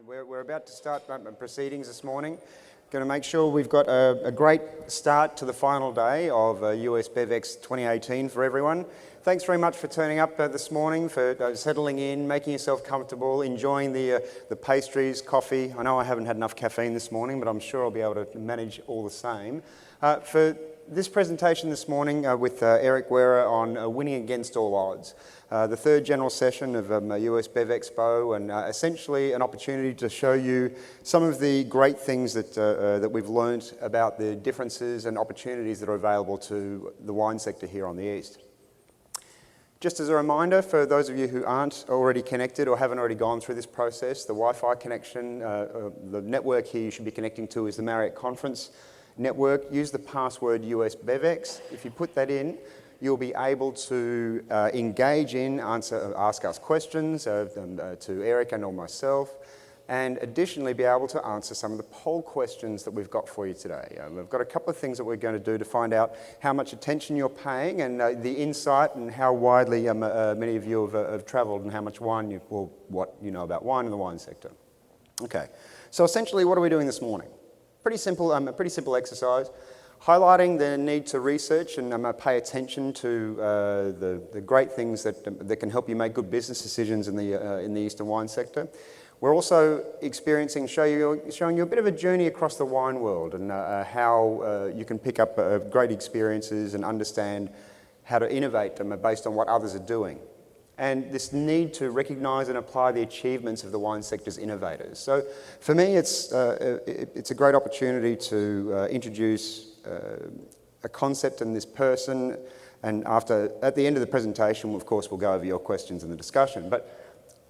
We're about to start proceedings this morning. Going to make sure we've got a great start to the final day of US BevEx 2018 for everyone. Thanks very much for turning up this morning, for settling in, making yourself comfortable, enjoying the pastries, coffee. I know I haven't had enough caffeine this morning, but I'm sure I'll be able to manage all the same. For this presentation this morning with Eric Guerra on winning against all odds. The third general session of US BevExpo, and essentially an opportunity to show you some of the great things that we've learnt about the differences and opportunities that are available to the wine sector here on the East. Just as a reminder, for those of you who aren't already connected or haven't already gone through this process, the Wi-Fi connection, the network here you should be connecting to is the Marriott Conference network. Use the password US BevEx. If you put that in, you'll be able to engage in, ask us questions to Eric and or myself, and additionally be able to answer some of the poll questions that we've got for you today. We've got a couple of things that we're going to do to find out how much attention you're paying and the insight and how widely many of you have travelled and how much wine what you know about wine in the wine sector. Okay, so essentially what are we doing this morning? Pretty simple exercise. Highlighting the need to research and pay attention to the great things that can help you make good business decisions in the Eastern wine sector. We're also showing you a bit of a journey across the wine world and how you can pick up great experiences and understand how to innovate based on what others are doing. And this need to recognise and apply the achievements of the wine sector's innovators. So for me, it's a great opportunity to introduce a concept and this person, and at the end of the presentation, of course, we'll go over your questions in the discussion. But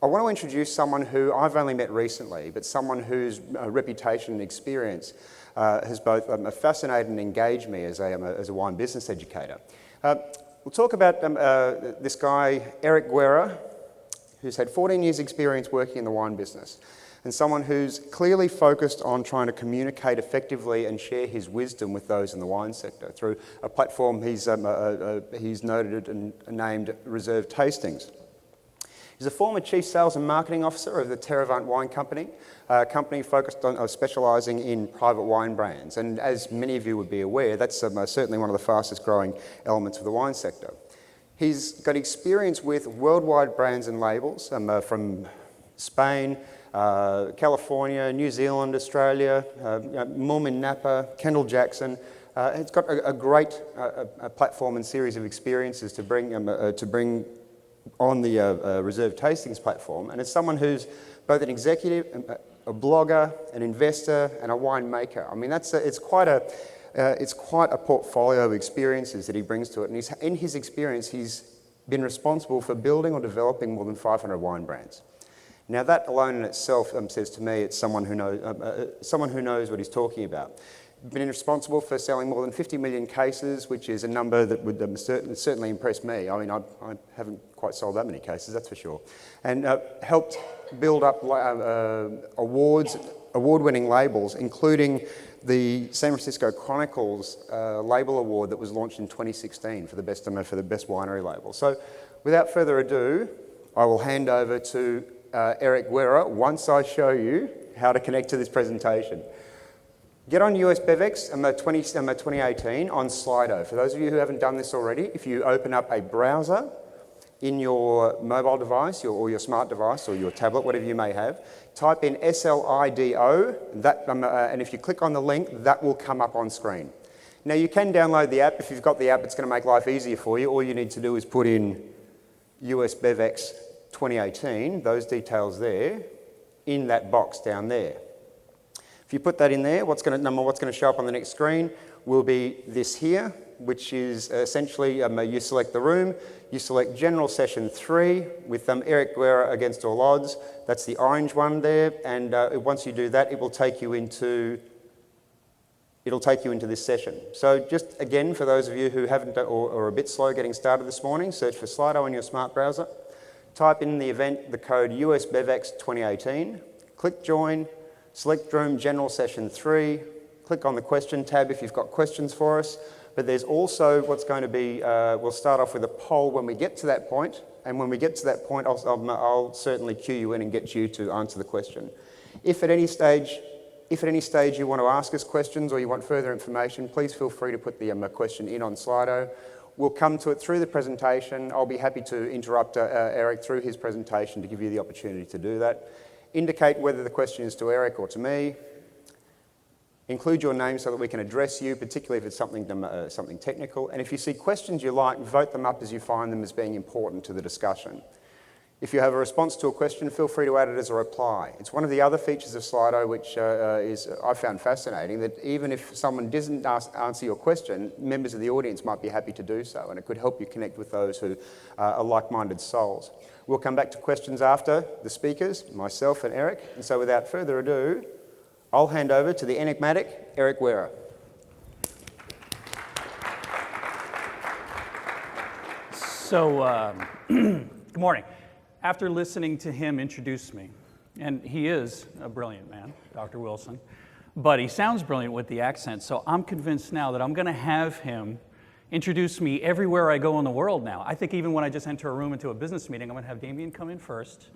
I want to introduce someone who I've only met recently, but someone whose reputation and experience has both fascinated and engaged me as a wine business educator. We'll talk about this guy, Eric Guerra, who's had 14 years experience working in the wine business, and someone who's clearly focused on trying to communicate effectively and share his wisdom with those in the wine sector through a platform he's noted and named Reserve Tastings. He's a former Chief Sales and Marketing Officer of the Terravant Wine Company, a company focused on specialising in private wine brands. And as many of you would be aware, that's certainly one of the fastest growing elements of the wine sector. He's got experience with worldwide brands and labels from Spain, California, New Zealand, Australia, Mumm in Napa, Kendall Jackson. It's got a great platform and series of experiences to bring on the Reserve Tastings platform, and it's someone who's both an executive, a blogger, an investor, and a winemaker. I mean, it's quite a portfolio of experiences that he brings to it, and in his experience, he's been responsible for building or developing more than 500 wine brands. Now, that alone in itself says to me it's someone who knows what he's talking about. Been responsible for selling more than 50 million cases, which is a number that would certainly impress me. I mean, I haven't quite sold that many cases, that's for sure. And helped build up award-winning labels, including the San Francisco Chronicles label award that was launched in 2016 for the best winery label. So, without further ado, I will hand over to Eric Guerra once I show you how to connect to this presentation. Get on US BevEx 2018 on Slido. For those of you who haven't done this already, if you open up a browser in your mobile device or your smart device or your tablet, whatever you may have, type in SLIDO, and if you click on the link, that will come up on screen. Now, you can download the app. If you've got the app, it's going to make life easier for you. All you need to do is put in US BevEx 2018, those details there, in that box down there. If you put that in there, what's going to show up on the next screen will be this here, which is essentially you select the room, you select General Session 3 with Eric Guerra against all odds. That's the orange one there, and once you do that, it will take you into this session. So just again, for those of you who haven't or are a bit slow getting started this morning, search for Slido in your smart browser, type in the event the code US BevEx 2018, click Join. Select Room General Session 3, click on the question tab if you've got questions for us, but there's also what's going to be, we'll start off with a poll when we get to that point, And when we get to that point, I'll certainly cue you in and get you to answer the question. If at any stage you want to ask us questions or you want further information, please feel free to put the question in on Slido. We'll come to it through the presentation. I'll be happy to interrupt Eric through his presentation to give you the opportunity to do that. Indicate whether the question is to Eric or to me. Include your name so that we can address you, particularly if it's something technical. And if you see questions you like, vote them up as you find them as being important to the discussion. If you have a response to a question, feel free to add it as a reply. It's one of the other features of Slido which I found fascinating, that even if someone doesn't answer your question, members of the audience might be happy to do so, and it could help you connect with those who are like-minded souls. We'll come back to questions after the speakers, myself and Eric. And so without further ado, I'll hand over to the enigmatic Eric Guerra. So, good morning. After listening to him introduce me, and he is a brilliant man, Dr. Wilson, but he sounds brilliant with the accent, so I'm convinced now that I'm going to have him introduce me everywhere I go in the world now. I think even when I just enter a room into a business meeting, I'm going to have Damien come in first,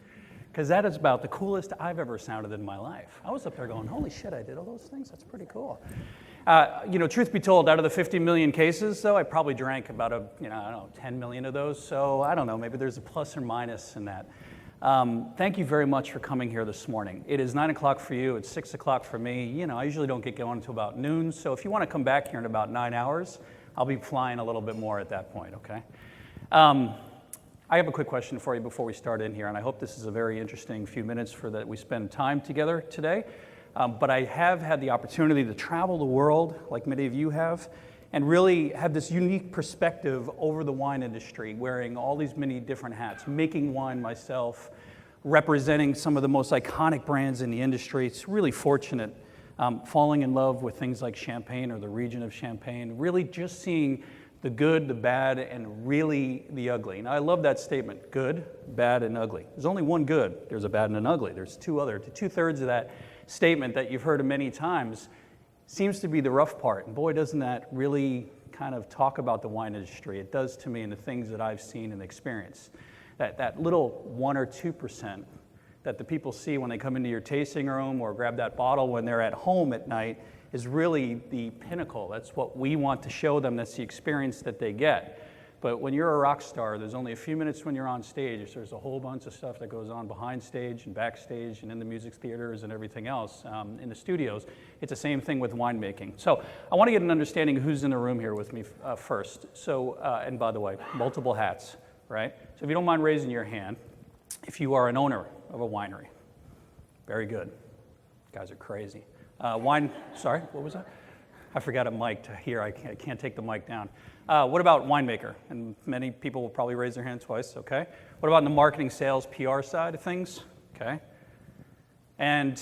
because that is about the coolest I've ever sounded in my life. I was up there going, holy shit, I did all those things? That's pretty cool. Truth be told, out of the 50 million cases, though, I probably drank about 10 million of those. So I don't know, maybe there's a plus or minus in that. Thank you very much for coming here this morning. It is 9 o'clock for you, it's 6 o'clock for me. I usually don't get going until about noon. So if you want to come back here in about 9 hours, I'll be flying a little bit more at that point, okay? I have a quick question for you before we start in here, and I hope this is a very interesting few minutes for that we spend time together today. But I have had the opportunity to travel the world, like many of you have, and really have this unique perspective over the wine industry, wearing all these many different hats, making wine myself, representing some of the most iconic brands in the industry. It's really fortunate, falling in love with things like Champagne or the region of Champagne, really just seeing the good, the bad, and really the ugly. And I love that statement, good, bad, and ugly. There's only one good, there's a bad and an ugly. There's two-thirds of that statement that you've heard many times seems to be the rough part. And boy, doesn't that really kind of talk about the wine industry. It does to me in the things that I've seen and experienced. That little 1 or 2% that the people see when they come into your tasting room or grab that bottle when they're at home at night is really the pinnacle. That's what we want to show them. That's the experience that they get. But when you're a rock star, there's only a few minutes when you're on stage. There's a whole bunch of stuff that goes on behind stage and backstage and in the music theaters and everything else in the studios. It's the same thing with winemaking. So I want to get an understanding of who's in the room here with me first. So, and by the way, multiple hats, right? So if you don't mind raising your hand, if you are an owner of a winery. Very good. You guys are crazy. Sorry, what was that? I forgot a mic to hear. I can't take the mic down. What about winemaker? And many people will probably raise their hand twice, okay. What about in the marketing, sales, PR side of things? Okay. And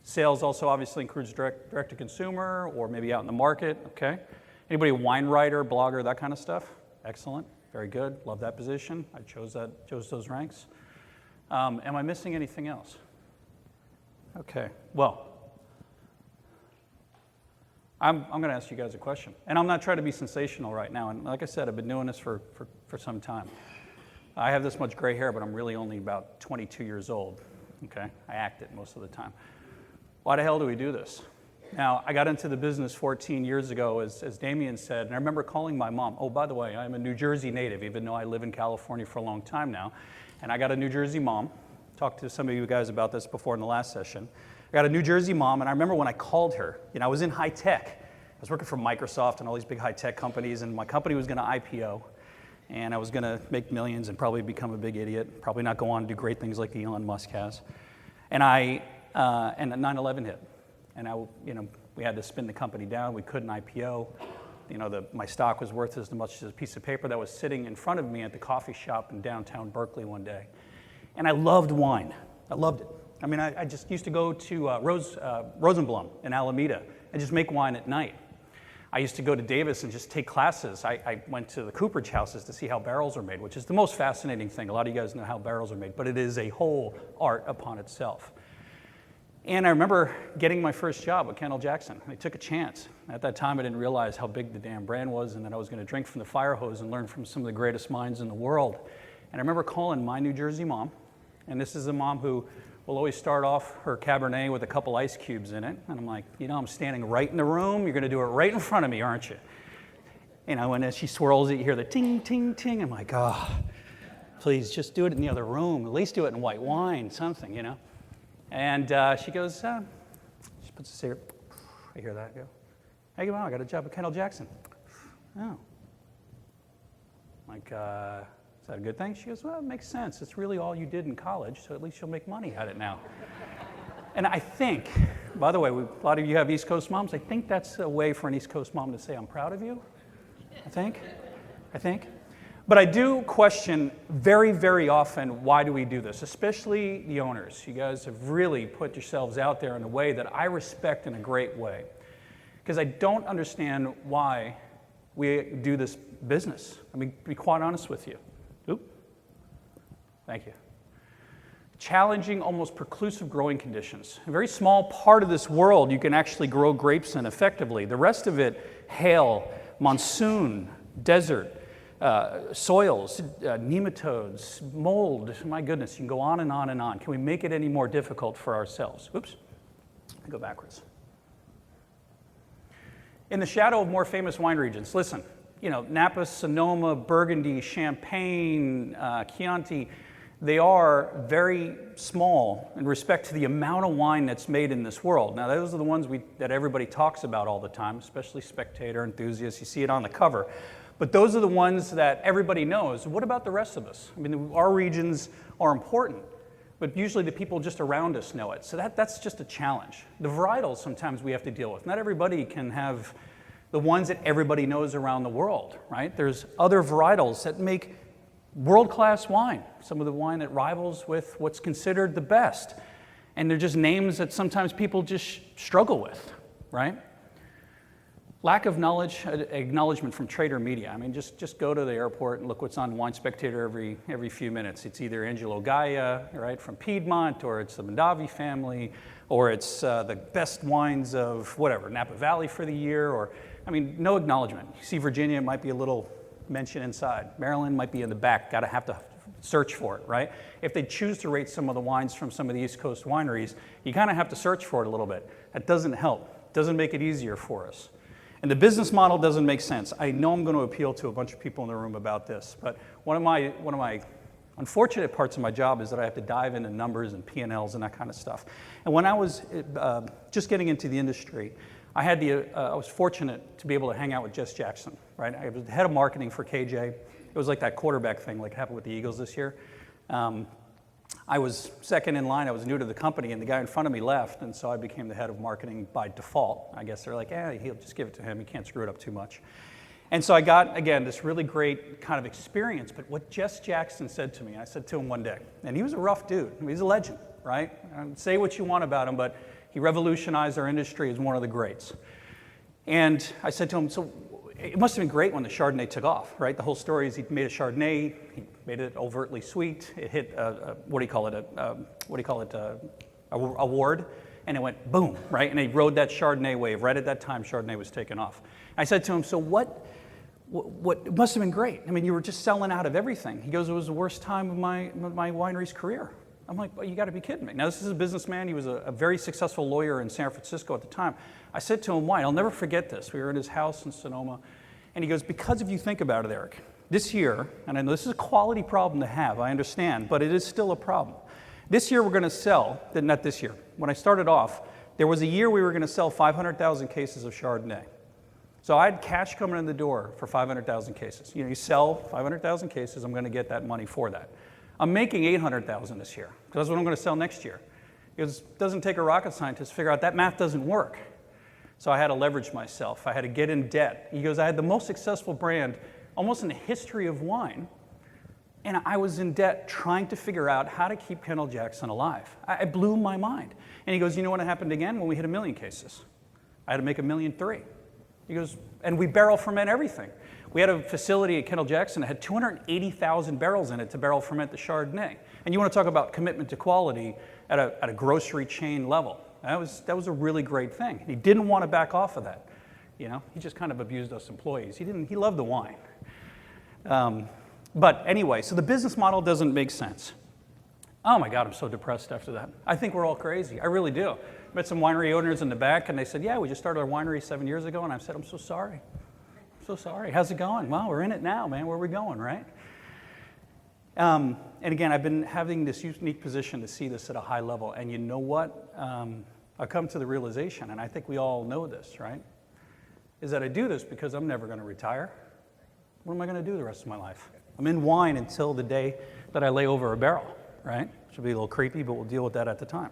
sales also obviously includes direct to consumer or maybe out in the market, okay. Anybody a wine writer, blogger, that kind of stuff? Excellent, very good, love that position. I chose those ranks. Am I missing anything else? Okay, well, I'm going to ask you guys a question. And I'm not trying to be sensational right now. And like I said, I've been doing this for some time. I have this much gray hair, but I'm really only about 22 years old. Okay? I act it most of the time. Why the hell do we do this? Now, I got into the business 14 years ago, as Damien said, and I remember calling my mom. Oh, by the way, I'm a New Jersey native, even though I live in California for a long time now. And I got a New Jersey mom. Talked to some of you guys about this before in the last session. I got a New Jersey mom, and I remember when I called her, I was in high tech. I was working for Microsoft and all these big high tech companies, and my company was going to IPO, and I was going to make millions and probably become a big idiot, probably not go on to do great things like Elon Musk has. And 9/11 hit, and we had to spin the company down. We couldn't IPO. My stock was worth as much as a piece of paper that was sitting in front of me at the coffee shop in downtown Berkeley one day. And I loved wine. I loved it. I mean, I just used to go to Rosenblum in Alameda and just make wine at night. I used to go to Davis and just take classes. I went to the cooperage houses to see how barrels are made, which is the most fascinating thing. A lot of you guys know how barrels are made, but it is a whole art upon itself. And I remember getting my first job with Kendall Jackson. I took a chance. At that time, I didn't realize how big the damn brand was and that I was going to drink from the fire hose and learn from some of the greatest minds in the world. And I remember calling my New Jersey mom, and this is a mom who will always start off her Cabernet with a couple ice cubes in it. And I'm like, I'm standing right in the room. You're going to do it right in front of me, aren't you? And as she swirls it, you hear the ting, ting, ting. I'm like, please just do it in the other room. At least do it in white wine, something, And she goes, she puts a cigarette. I hear that go. Hey, Mom, I got a job at Kendall Jackson. Oh. Like, is that a good thing? She goes, well, it makes sense. It's really all you did in college, so at least you'll make money at it now. And I think, by the way, a lot of you have East Coast moms. I think that's a way for an East Coast mom to say, I'm proud of you. I think. But I do question very, very often, why do we do this? Especially the owners. You guys have really put yourselves out there in a way that I respect in a great way. Because I don't understand why we do this business. I mean, to be quite honest with you. Thank you. Challenging, almost preclusive growing conditions. A very small part of this world you can actually grow grapes in effectively. The rest of it, hail, monsoon, desert, soils, nematodes, mold. My goodness, you can go on and on and on. Can we make it any more difficult for ourselves? Oops, I go backwards. In the shadow of more famous wine regions, listen, Napa, Sonoma, Burgundy, Champagne, Chianti, they are very small in respect to the amount of wine that's made in this world. Now, those are the ones that everybody talks about all the time, especially spectator enthusiasts. You see it on the cover. But those are the ones that everybody knows. What about the rest of us? I mean, our regions are important, but usually the people just around us know it. So that's just a challenge. The varietals sometimes we have to deal with. Not everybody can have the ones that everybody knows around the world, right? There's other varietals that make world-class wine, some of the wine that rivals with what's considered the best. And they're just names that sometimes people just struggle with, right? Lack of knowledge, acknowledgement from trade or media. I mean, just go to the airport and look what's on Wine Spectator every few minutes. It's either Angelo Gaia, right, from Piedmont, or it's the Mondavi family, or it's the best wines of whatever, Napa Valley for the year, or, I mean, no acknowledgement. You see Virginia, it might be a little mention inside. Maryland might be in the back, have to search for it, right? If they choose to rate some of the wines from some of the East Coast wineries, you kind of have to search for it a little bit. That doesn't help, doesn't make it easier for us. And the business model doesn't make sense. I know I'm going to appeal to a bunch of people in the room about this, but one of my unfortunate parts of my job is that I have to dive into numbers and P&Ls and that kind of stuff. And when I was just getting into the industry, I was fortunate to be able to hang out with Jess Jackson, right? I was the head of marketing for KJ. It was like that quarterback thing like happened with the Eagles this year. I was second in line. I was new to the company, and the guy in front of me left, and so I became the head of marketing by default. I guess they're like, he'll just give it to him. He can't screw it up too much. And so I got, again, this really great kind of experience. But what Jess Jackson said to me, I said to him one day, and he was a rough dude. He's a legend, right? Say what you want about him, but he revolutionized our industry as one of the greats. And I said to him, so it must have been great when the Chardonnay took off, right? The whole story is he made a Chardonnay, he made it overtly sweet, it hit a award, and it went boom, right? And he rode that Chardonnay wave. Right at that time, Chardonnay was taking off. I said to him, so what it must have been great. I mean, you were just selling out of everything. He goes, it was the worst time of my winery's career. I'm like, well, you got to be kidding me. Now, this is a businessman. He was a very successful lawyer in San Francisco at the time. I said to him, why? I'll never forget this. We were at his house in Sonoma. And he goes, because if you think about it, Eric, this year, and I know this is a quality problem to have, I understand, but it is still a problem. This year we're going to sell, not this year. When I started off, there was a year we were going to sell 500,000 cases of Chardonnay. So I had cash coming in the door for 500,000 cases. You sell 500,000 cases, I'm going to get that money for that. I'm making 800,000 this year, because that's what I'm going to sell next year. Because it doesn't take a rocket scientist to figure out that math doesn't work. So I had to leverage myself. I had to get in debt. He goes, I had the most successful brand almost in the history of wine, and I was in debt trying to figure out how to keep Kendall Jackson alive. I blew my mind. And he goes, you know what happened again? When we hit 1 million cases. I had to make 1.3 million. He goes, and we barrel ferment everything. We had a facility at Kendall Jackson that had 280,000 barrels in it to barrel ferment the Chardonnay. And you want to talk about commitment to quality at a grocery chain level. That was a really great thing. He didn't want to back off of that. He just kind of abused us employees. He loved the wine. But anyway, so the business model doesn't make sense. Oh my God, I'm so depressed after that. I think we're all crazy. I really do. Met some winery owners in the back, and they said, yeah, we just started our winery 7 years ago. And I said, I'm so sorry. I'm so sorry. How's it going? Well, we're in it now, man. Where are we going, right? And again, I've been having this unique position to see this at a high level. And you know what? I've come to the realization, and I think we all know this, right? Is that I do this because I'm never going to retire. What am I going to do the rest of my life? I'm in wine until the day that I lay over a barrel, right? Which will be a little creepy, but we'll deal with that at the time.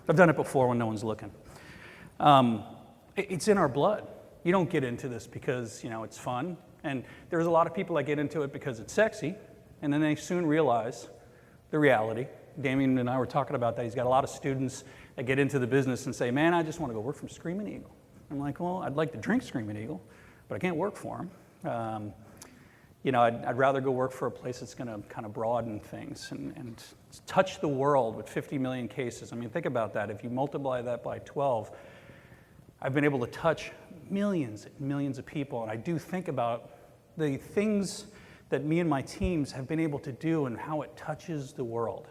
I've done it before when no one's looking. It's in our blood. You don't get into this because, it's fun. And there's a lot of people that get into it because it's sexy, and then they soon realize the reality. Damien and I were talking about that. He's got a lot of students that get into the business and say, man, I just want to go work for Screaming Eagle. I'm like, well, I'd like to drink Screaming Eagle, but I can't work for him. I'd rather go work for a place that's going to kind of broaden things and touch the world with 50 million cases. I mean, think about that. If you multiply that by 12, I've been able to touch millions and millions of people, and I do think about the things that me and my teams have been able to do and how it touches the world.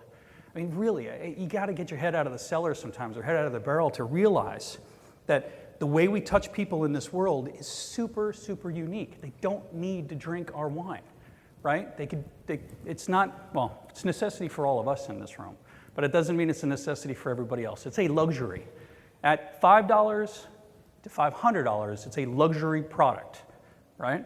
I mean, really, you got to get your head out of the cellar sometimes, or head out of the barrel, to realize that the way we touch people in this world is super, super unique. They don't need to drink our wine, right? It's a necessity for all of us in this room, but it doesn't mean it's a necessity for everybody else. It's a luxury. At $5 to $500, it's a luxury product, right?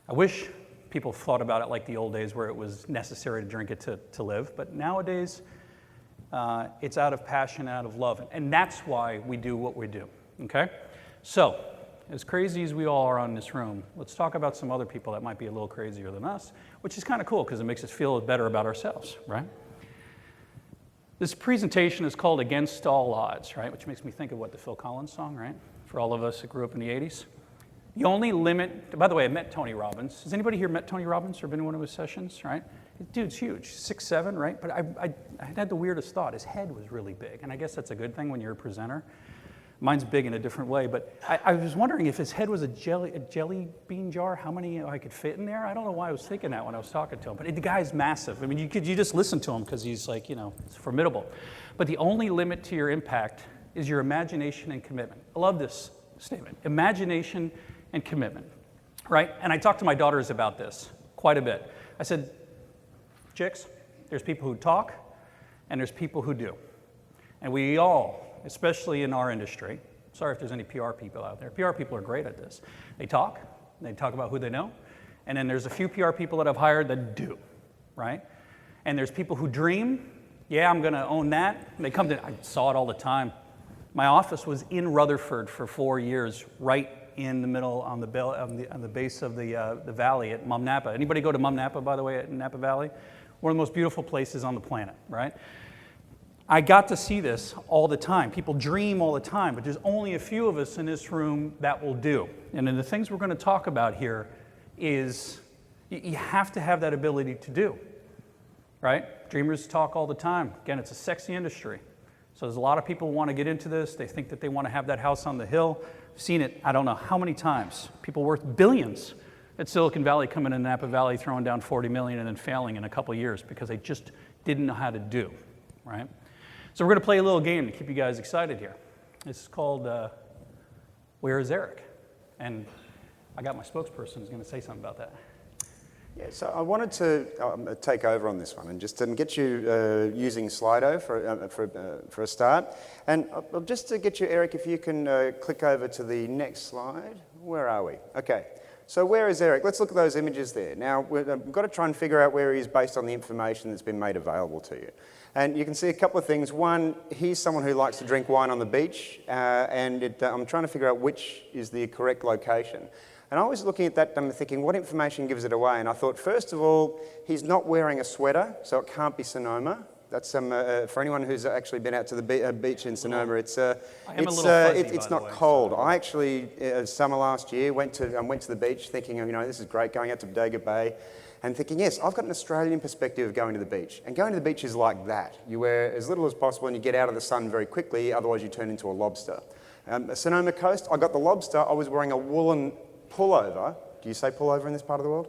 I wish people thought about it like the old days where it was necessary to drink it to live, but nowadays it's out of passion, out of love, and that's why we do what we do, okay? So, as crazy as we all are in this room, let's talk about some other people that might be a little crazier than us, which is kind of cool because it makes us feel better about ourselves, right? This presentation is called Against All Odds, right? Which makes me think of the Phil Collins song, right? For all of us that grew up in the 80s. The only limit, by the way, I met Tony Robbins. Has anybody here met Tony Robbins or been to one of his sessions, right? Dude's huge, 6'7", right? But I had the weirdest thought. His head was really big, and I guess that's a good thing when you're a presenter. Mine's big in a different way, but I was wondering if his head was a jelly bean jar, how many I could fit in there. I don't know why I was thinking that when I was talking to him, but the guy's massive. I mean, you just listen to him because he's like, it's formidable. But the only limit to your impact is your imagination and commitment. I love this statement, imagination and commitment, right? And I talked to my daughters about this quite a bit. I said, chicks, there's people who talk and there's people who do. And we all, especially in our industry, sorry if there's any PR people out there, PR people are great at this. They talk about who they know, and then there's a few PR people that I've hired that do, right? And there's people who dream, yeah, I'm gonna own that. And they come to, I saw it all the time. My office was in Rutherford for 4 years, right in the middle on the base of the valley at Mum Napa. Anybody go to Mum Napa, by the way, at Napa Valley? One of the most beautiful places on the planet, right? I got to see this all the time. People dream all the time, but there's only a few of us in this room that will do. And then the things we're going to talk about here is you have to have that ability to do, right? Dreamers talk all the time. Again, it's a sexy industry. So there's a lot of people who want to get into this. They think that they want to have that house on the hill. I've seen it, I don't know how many times. People worth billions at Silicon Valley coming in Napa Valley, throwing down 40 million and then failing in a couple of years because they just didn't know how to do, right? So we're going to play a little game to keep you guys excited here. This is called Where is Eric? And I got my spokesperson who's going to say something about that. Yeah, so I wanted to take over on this one and just get you using Slido for a start. And just to get you, Eric, if you can click over to the next slide. Where are we? Okay. So where is Eric? Let's look at those images there. Now, we've got to try and figure out where he is based on the information that's been made available to you. And you can see a couple of things. One, he's someone who likes to drink wine on the beach, and I'm trying to figure out which is the correct location. And I was looking at that and thinking, what information gives it away? And I thought, first of all, he's not wearing a sweater, so it can't be Sonoma. That's for anyone who's actually been out to the beach in Sonoma. It's not cold. I actually, summer last year, went to the beach thinking, this is great, going out to Bodega Bay, and thinking, yes, I've got an Australian perspective of going to the beach. And going to the beach is like that. You wear as little as possible and you get out of the sun very quickly, otherwise you turn into a lobster. Sonoma Coast, I got the lobster. I was wearing a woolen pullover. Do you say pullover in this part of the world?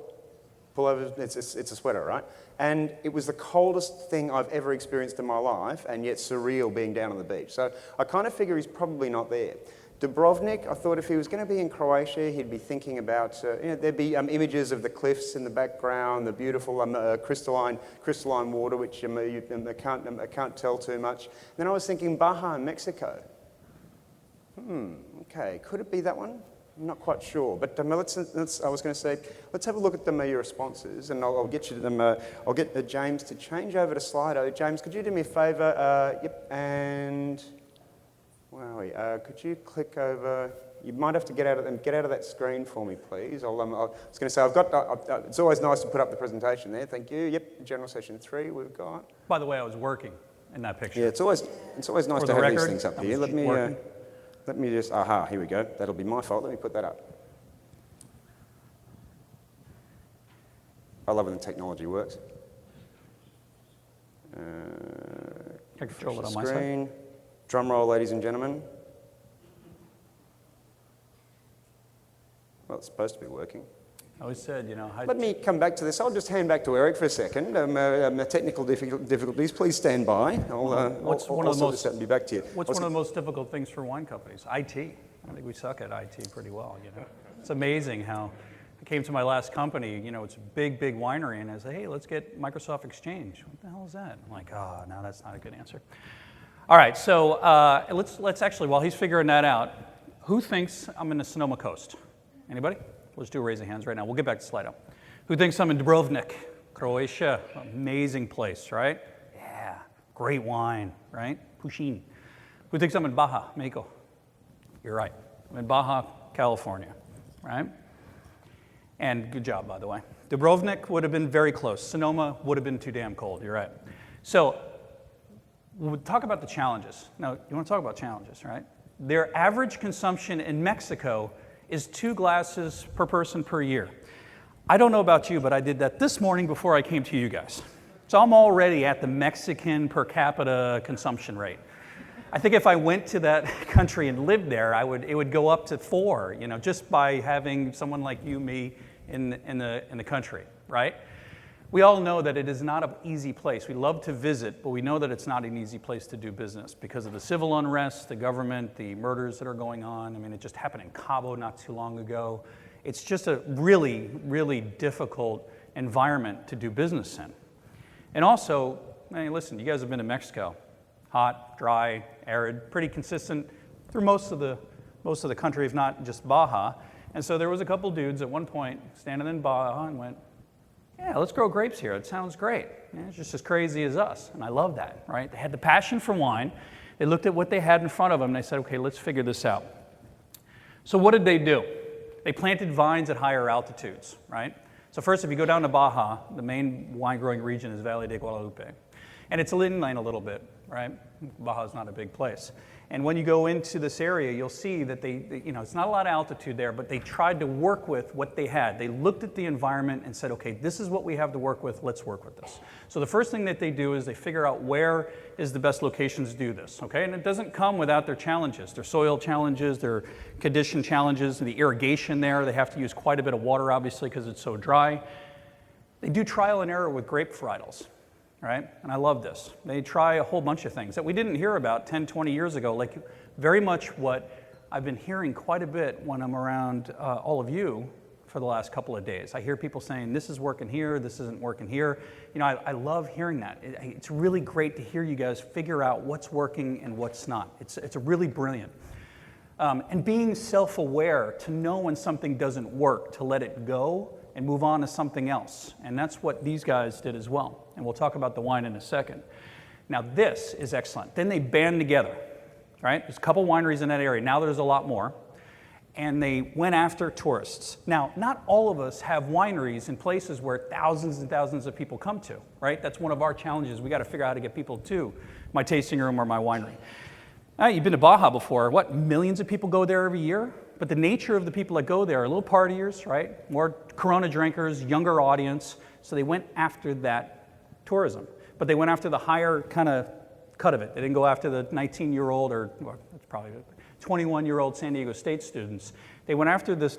pullover, it's a sweater, right? And it was the coldest thing I've ever experienced in my life, and yet surreal being down on the beach. So I kind of figure he's probably not there. Dubrovnik, I thought if he was going to be in Croatia, he'd be thinking about, there'd be images of the cliffs in the background, the beautiful crystalline water, which I can't tell too much. Then I was thinking Baja in Mexico. Okay, could it be that one? I'm not quite sure, but I was going to say, let's have a look at your responses, and I'll get you them. I'll get James to change over to Slido. James, could you do me a favour? Yep, and where are we? Could you click over? You might have to get out of that screen for me, please. I was going to say, it's always nice to put up the presentation there. Thank you. Yep, general session 3 we've got. By the way, I was working in that picture. Yeah, it's always nice to have these things up here. Let me just, here we go. That'll be my fault. Let me put that up. I love when the technology works. I control it on my screen. side. Drum roll, ladies and gentlemen. Well, it's supposed to be working. I always said, Let me come back to this. I'll just hand back to Eric for a second. Technical difficulties. Please stand by. I'll sort this out and be back to you. What's one of the most difficult things for wine companies? IT. I think we suck at IT pretty well. It's amazing how I came to my last company. It's a big winery, and I said, hey, let's get Microsoft Exchange. What the hell is that? I'm like, no, that's not a good answer. All right, so let's actually, while he's figuring that out, who thinks I'm in the Sonoma Coast? Anybody? Let's do a raise of hands right now. We'll get back to Slido. Who thinks I'm in Dubrovnik, Croatia? Amazing place, right? Yeah, great wine, right? Pusheen. Who thinks I'm in Baja, Mexico? You're right. I'm in Baja, California, right? And good job, by the way. Dubrovnik would have been very close. Sonoma would have been too damn cold. You're right. So we'll talk about the challenges. Now, you want to talk about challenges, right? Their average consumption in Mexico is 2 glasses per person per year. I don't know about you, but I did that this morning before I came to you guys. So I'm already at the Mexican per capita consumption rate. I think if I went to that country and lived there, it would go up to 4, just by having someone like you, me, in the country, right? We all know that it is not an easy place. We love to visit, but we know that it's not an easy place to do business because of the civil unrest, the government, the murders that are going on. I mean, it just happened in Cabo not too long ago. It's just a really, really difficult environment to do business in. And also, listen, you guys have been to Mexico. Hot, dry, arid, pretty consistent through most of the country, if not just Baja. And so there was a couple dudes at one point standing in Baja and went, yeah, let's grow grapes here. It sounds great. It's just as crazy as us. And I love that, right? They had the passion for wine. They looked at what they had in front of them, and they said, okay, let's figure this out. So what did they do? They planted vines at higher altitudes, right? So first, if you go down to Baja, the main wine-growing region is Valle de Guadalupe. And it's inland a little bit, right? Baja's not a big place. And when you go into this area, you'll see that it's not a lot of altitude there, but they tried to work with what they had. They looked at the environment and said, okay, this is what we have to work with, let's work with this. So the first thing that they do is they figure out where is the best locations to do this, okay? And it doesn't come without their challenges, their soil challenges, their condition challenges, the irrigation there. They have to use quite a bit of water, obviously, because it's so dry. They do trial and error with grape varietals. Right? And I love this. They try a whole bunch of things that we didn't hear about 10, 20 years ago, like very much what I've been hearing quite a bit when I'm around all of you for the last couple of days. I hear people saying, this is working here, this isn't working here. I love hearing that. It's really great to hear you guys figure out what's working and what's not. It's really brilliant. And being self-aware to know when something doesn't work, to let it go and move on to something else. And that's what these guys did as well. And we'll talk about the wine in a second. Now this is excellent. Then they band together, right? There's a couple wineries in that area. Now there's a lot more. And they went after tourists. Now, not all of us have wineries in places where thousands and thousands of people come to, right? That's one of our challenges. We got to figure out how to get people to my tasting room or my winery. You've been to Baja before. What, millions of people go there every year? But the nature of the people that go there are little partiers, right? More Corona drinkers, younger audience. So they went after that tourism. But they went after the higher kind of cut of it. They didn't go after the 19-year-old or well, that's probably 21-year-old San Diego State students. They went after the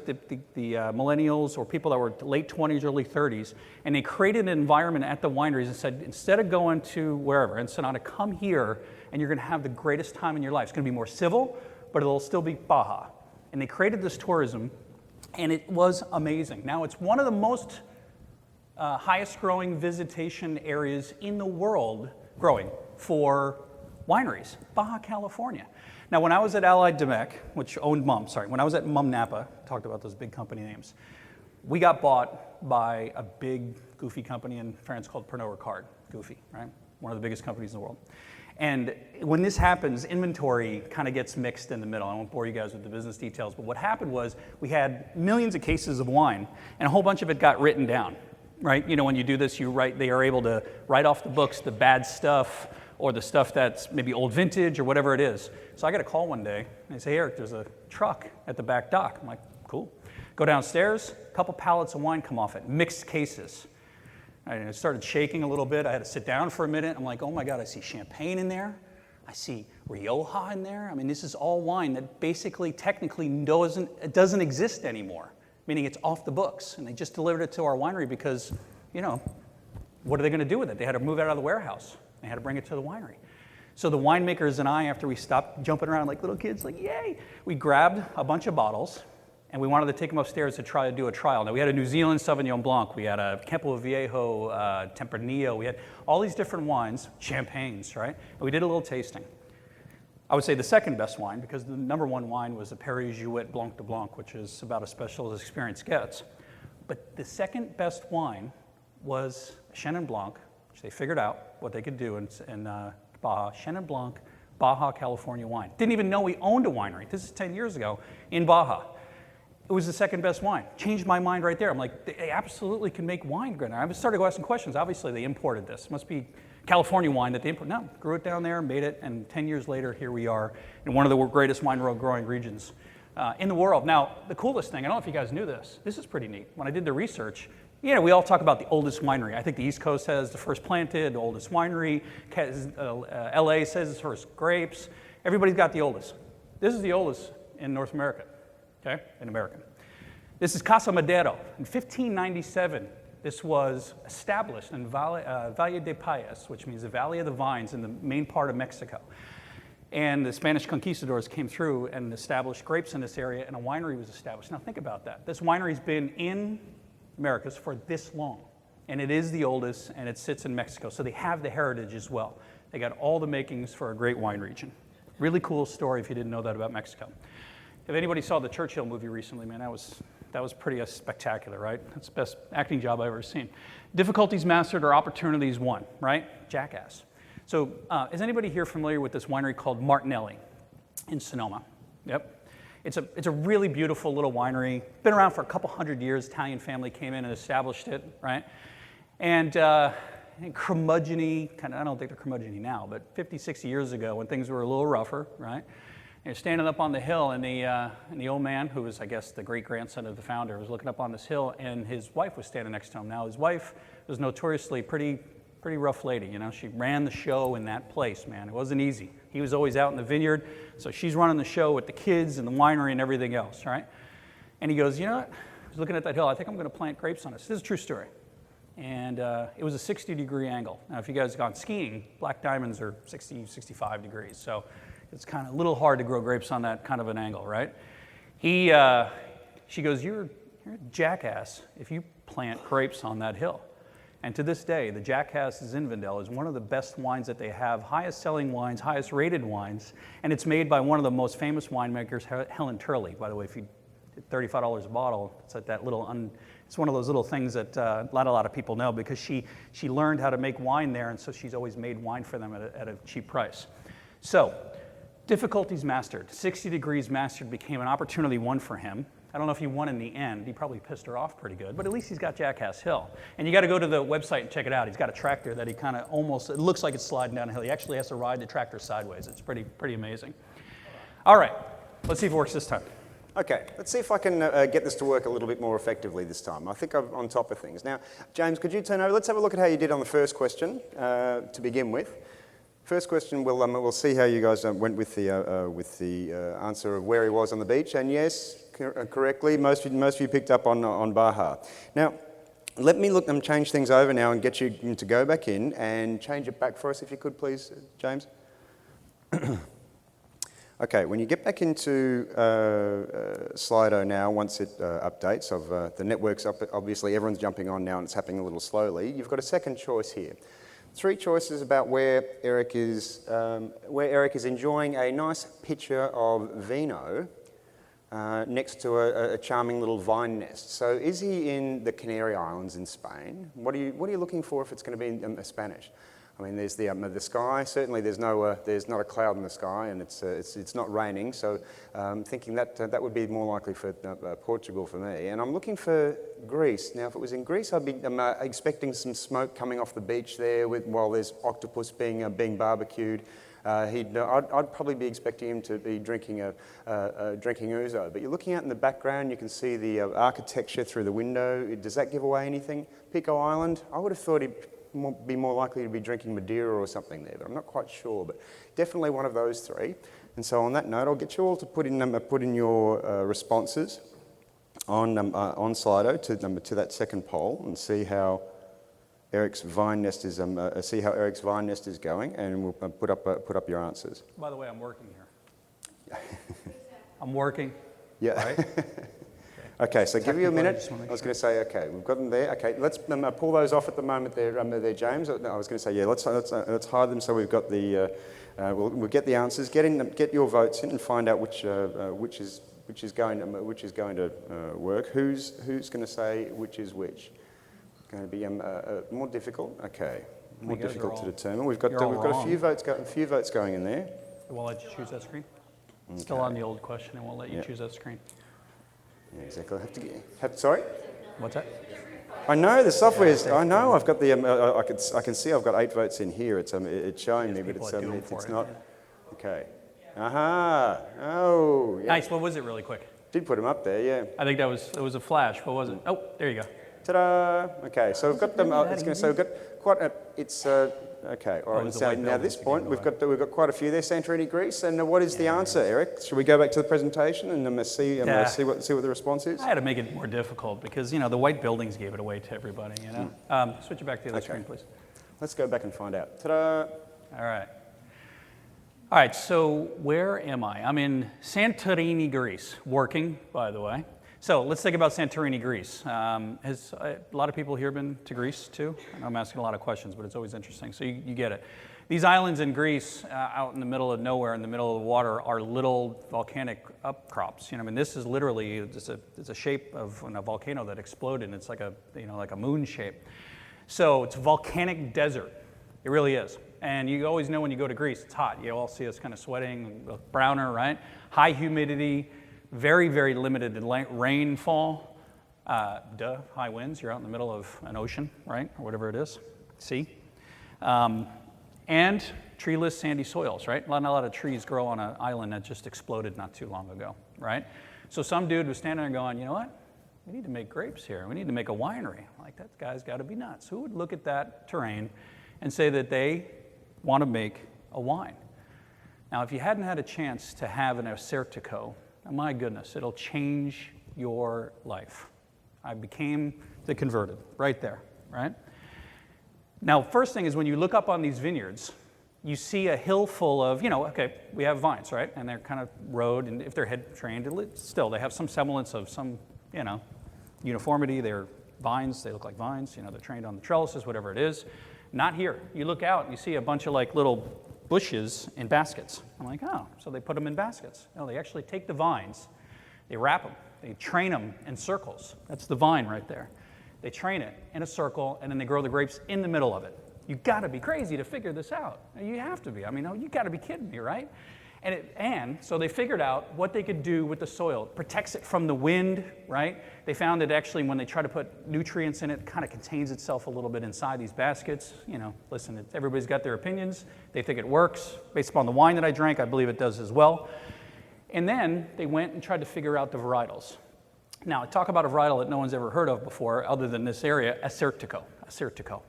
millennials or people that were late 20s, early 30s, and they created an environment at the wineries and said, instead of going to wherever, Ensenada, come here and you're going to have the greatest time in your life. It's going to be more civil, but it'll still be Baja. And they created this tourism, and it was amazing. Now, it's one of the most highest growing visitation areas in the world growing for wineries, Baja California. Now, when I was at Allied Domecq, which owned when I was at Mum Napa, talked about those big company names, we got bought by a big, goofy company in France called Pernod Ricard. Goofy, right? One of the biggest companies in the world. And when this happens, inventory kind of gets mixed in the middle. I won't bore you guys with the business details, but what happened was we had millions of cases of wine, and a whole bunch of it got written down, right? You know, when you do this, they are able to write off the books the bad stuff or the stuff that's maybe old vintage or whatever it is. So I got a call one day, and they say, Eric, there's a truck at the back dock. I'm like, cool. Go downstairs, a couple pallets of wine come off it, mixed cases. And it started shaking a little bit. I had to sit down for a minute. I'm like, oh my God, I see champagne in there. I see Rioja in there. I mean, this is all wine that basically, technically doesn't exist anymore, meaning it's off the books. And they just delivered it to our winery because, you know, what are they going to do with it? They had to move it out of the warehouse. They had to bring it to the winery. So the winemakers and I, after we stopped jumping around like little kids, like, yay, we grabbed a bunch of bottles, and we wanted to take them upstairs to try to do a trial. Now, we had a New Zealand Sauvignon Blanc, we had a Campo Viejo Tempranillo, we had all these different wines, champagnes, right? And we did a little tasting. I would say the second best wine, because the number one wine was a Perrier-Jouet Blanc de Blanc, which is about as special as experience gets. But the second best wine was Chenin Blanc, which they figured out what they could do in Baja. Chenin Blanc, Baja California wine. Didn't even know we owned a winery. This is 10 years ago in Baja. It was the second best wine. Changed my mind right there. I'm like, they absolutely can make wine good. I started asking questions. Obviously, they imported this. Must be California wine that they imported. No, grew it down there, made it, and 10 years later, here we are in one of the greatest wine growing regions in the world. Now, the coolest thing, I don't know if you guys knew this. This is pretty neat. When I did the research, you know, we all talk about the oldest winery. I think the East Coast has the first planted, the oldest winery. LA says it's first grapes. Everybody's got the oldest. This is the oldest in North America. Okay, in American. This is Casa Madero. In 1597, this was established in Valle de Payas, which means the Valley of the Vines in the main part of Mexico. And the Spanish conquistadors came through and established grapes in this area, and a winery was established. Now think about that. This winery's been in Americas for this long, and it is the oldest, and it sits in Mexico. So they have the heritage as well. They got all the makings for a great wine region. Really cool story if you didn't know that about Mexico. If anybody saw the Churchill movie recently, man, that was pretty spectacular, right? That's the best acting job I've ever seen. Difficulties mastered or opportunities won, right? Jackass. So is anybody here familiar with this winery called Martinelli in Sonoma? Yep. It's a really beautiful little winery. Been around for a couple hundred years. Italian family came in and established it, right? And curmudgeon-y, I don't think they're curmudgeon-y now, but 50, 60 years ago when things were a little rougher, right? You're standing up on the hill, and the old man, who was, I guess, the great-grandson of the founder, was looking up on this hill, and his wife was standing next to him. Now, his wife was notoriously pretty rough lady, you know. She ran the show in that place, man. It wasn't easy. He was always out in the vineyard, so she's running the show with the kids and the winery and everything else, right? And he goes, you know what? I was looking at that hill. I think I'm going to plant grapes on this. This is a true story. And it was a 60-degree angle. Now, if you guys have gone skiing, black diamonds are 60, 65 degrees, so it's kind of a little hard to grow grapes on that kind of an angle, right? She goes, you're a jackass if you plant grapes on that hill. And to this day, the Jackass Zinfandel is one of the best wines that they have, highest selling wines, highest rated wines, and it's made by one of the most famous winemakers, Helen Turley. By the way, if you did $35 a bottle, it's like that little, it's one of those little things that not a lot of people know because she learned how to make wine there, and so she's always made wine for them at a cheap price. So, difficulties mastered. 60 degrees mastered became an opportunity won for him. I don't know if he won in the end. He probably pissed her off pretty good, but at least he's got Jackass Hill. And you got to go to the website and check it out. He's got a tractor that he kind of almost, it looks like it's sliding down a hill. He actually has to ride the tractor sideways. It's pretty amazing. All right, let's see if it works this time. Okay, let's see if I can get this to work a little bit more effectively this time. I think I'm on top of things. Now, James, could you turn over? Let's have a look at how you did on the first question to begin with. First question, we'll see how you guys went with the answer of where he was on the beach. And yes, correctly, most of you picked up on Baja. Now, let me look and change things over now and get you to go back in and change it back for us if you could, please, James. Okay, when you get back into Slido now, once it updates, the network's up, obviously everyone's jumping on now and it's happening a little slowly. You've got a second choice here. 3 choices about where Eric is enjoying a nice picture of vino next to a charming little vine nest. So is he in the Canary Islands in Spain? What are you looking for if it's going to be in Spanish? I mean, there's the sky. Certainly, there's not a cloud in the sky, and it's not raining. So, thinking that would be more likely for Portugal for me. And I'm looking for Greece. Now, if it was in Greece, I'd be expecting some smoke coming off the beach there while there's octopus being barbecued. I'd probably be expecting him to be drinking ouzo. But you're looking out in the background. You can see the architecture through the window. Does that give away anything? Pico Island. I would have thought he'd be more likely to be drinking Madeira or something there, but I'm not quite sure. But definitely one of those 3. And so on that note, I'll get you all to put in your responses on Slido to that second poll and see how Eric's vine nest is going, and we'll put up your answers. By the way, I'm working here. I'm working. Yeah. Right? Okay, so give you a minute. I was going to say, okay, we've got them there. Okay, let's pull those off at the moment there, James. I was going to say, yeah, let's hide them so we've got the, we'll get the answers, get your votes in, and find out which is going to work. Who's going to say which is which? Going to be more difficult. Okay, more difficult to determine. We've got a few votes going in there. We'll let you choose that screen. Okay. Still on the old question, and we'll let you choose that screen. Yeah, exactly. Sorry? What's that? I know the software is. I know. I've got the. I can see. I've got 8 votes in here. It's showing me, but it's not. Okay. Aha. Oh. Yeah. Nice. What was it, really quick? Did put them up there. Yeah. I think it was a flash. What was it? Oh, there you go. Ta-da! Okay, so we've got them. So we've got quite a. It's okay. All right. So now at this point, we've got quite a few there. Santorini, Greece. And what is the answer, Eric? Should we go back to the presentation and see what the response is? I had to make it more difficult because the white buildings gave it away to everybody. Switch it back to the other screen, please. Let's go back and find out. Ta-da! All right. So where am I? I'm in Santorini, Greece. Working, by the way. So let's think about Santorini, Greece. Has a lot of people here been to Greece too? I know I'm asking a lot of questions, but it's always interesting. So you get it. These islands in Greece, out in the middle of nowhere, in the middle of the water, are little volcanic upcrops. This is literally it's a shape of a volcano that exploded. And it's like a moon shape. So it's a volcanic desert. It really is. And you always know when you go to Greece, it's hot. You all see us kind of sweating, browner, right? High humidity. Very, very limited rainfall. High winds. You're out in the middle of an ocean, right? Or whatever it is, sea. And treeless, sandy soils, right? Not a lot of trees grow on an island that just exploded not too long ago, right? So some dude was standing there going, you know what? We need to make grapes here. We need to make a winery. Like, that guy's got to be nuts. Who would look at that terrain and say that they want to make a wine? Now, if you hadn't had a chance to have an Acertico, my goodness, it'll change your life. I became the converted right there, right? Now, first thing is when you look up on these vineyards, you see a hill full of, okay, we have vines, right? And they're kind of rowed, and if they're head trained, still they have some semblance of some, uniformity. They're vines, they look like vines, they're trained on the trellises, whatever it is. Not here. You look out and you see a bunch of little bushes in baskets. I'm like, oh, so they put them in baskets. No, they actually take the vines, they wrap them, they train them in circles. That's the vine right there. They train it in a circle, and then they grow the grapes in the middle of it. You got to be crazy to figure this out. You have to be. You got to be kidding me, right? And so they figured out what they could do with the soil. It protects it from the wind, right? They found that actually when they try to put nutrients in it, it kind of contains itself a little bit inside these baskets. Listen, everybody's got their opinions. They think it works. Based upon the wine that I drank, I believe it does as well. And then they went and tried to figure out the varietals. Now, I talk about a varietal that no one's ever heard of before, other than this area, Acertico.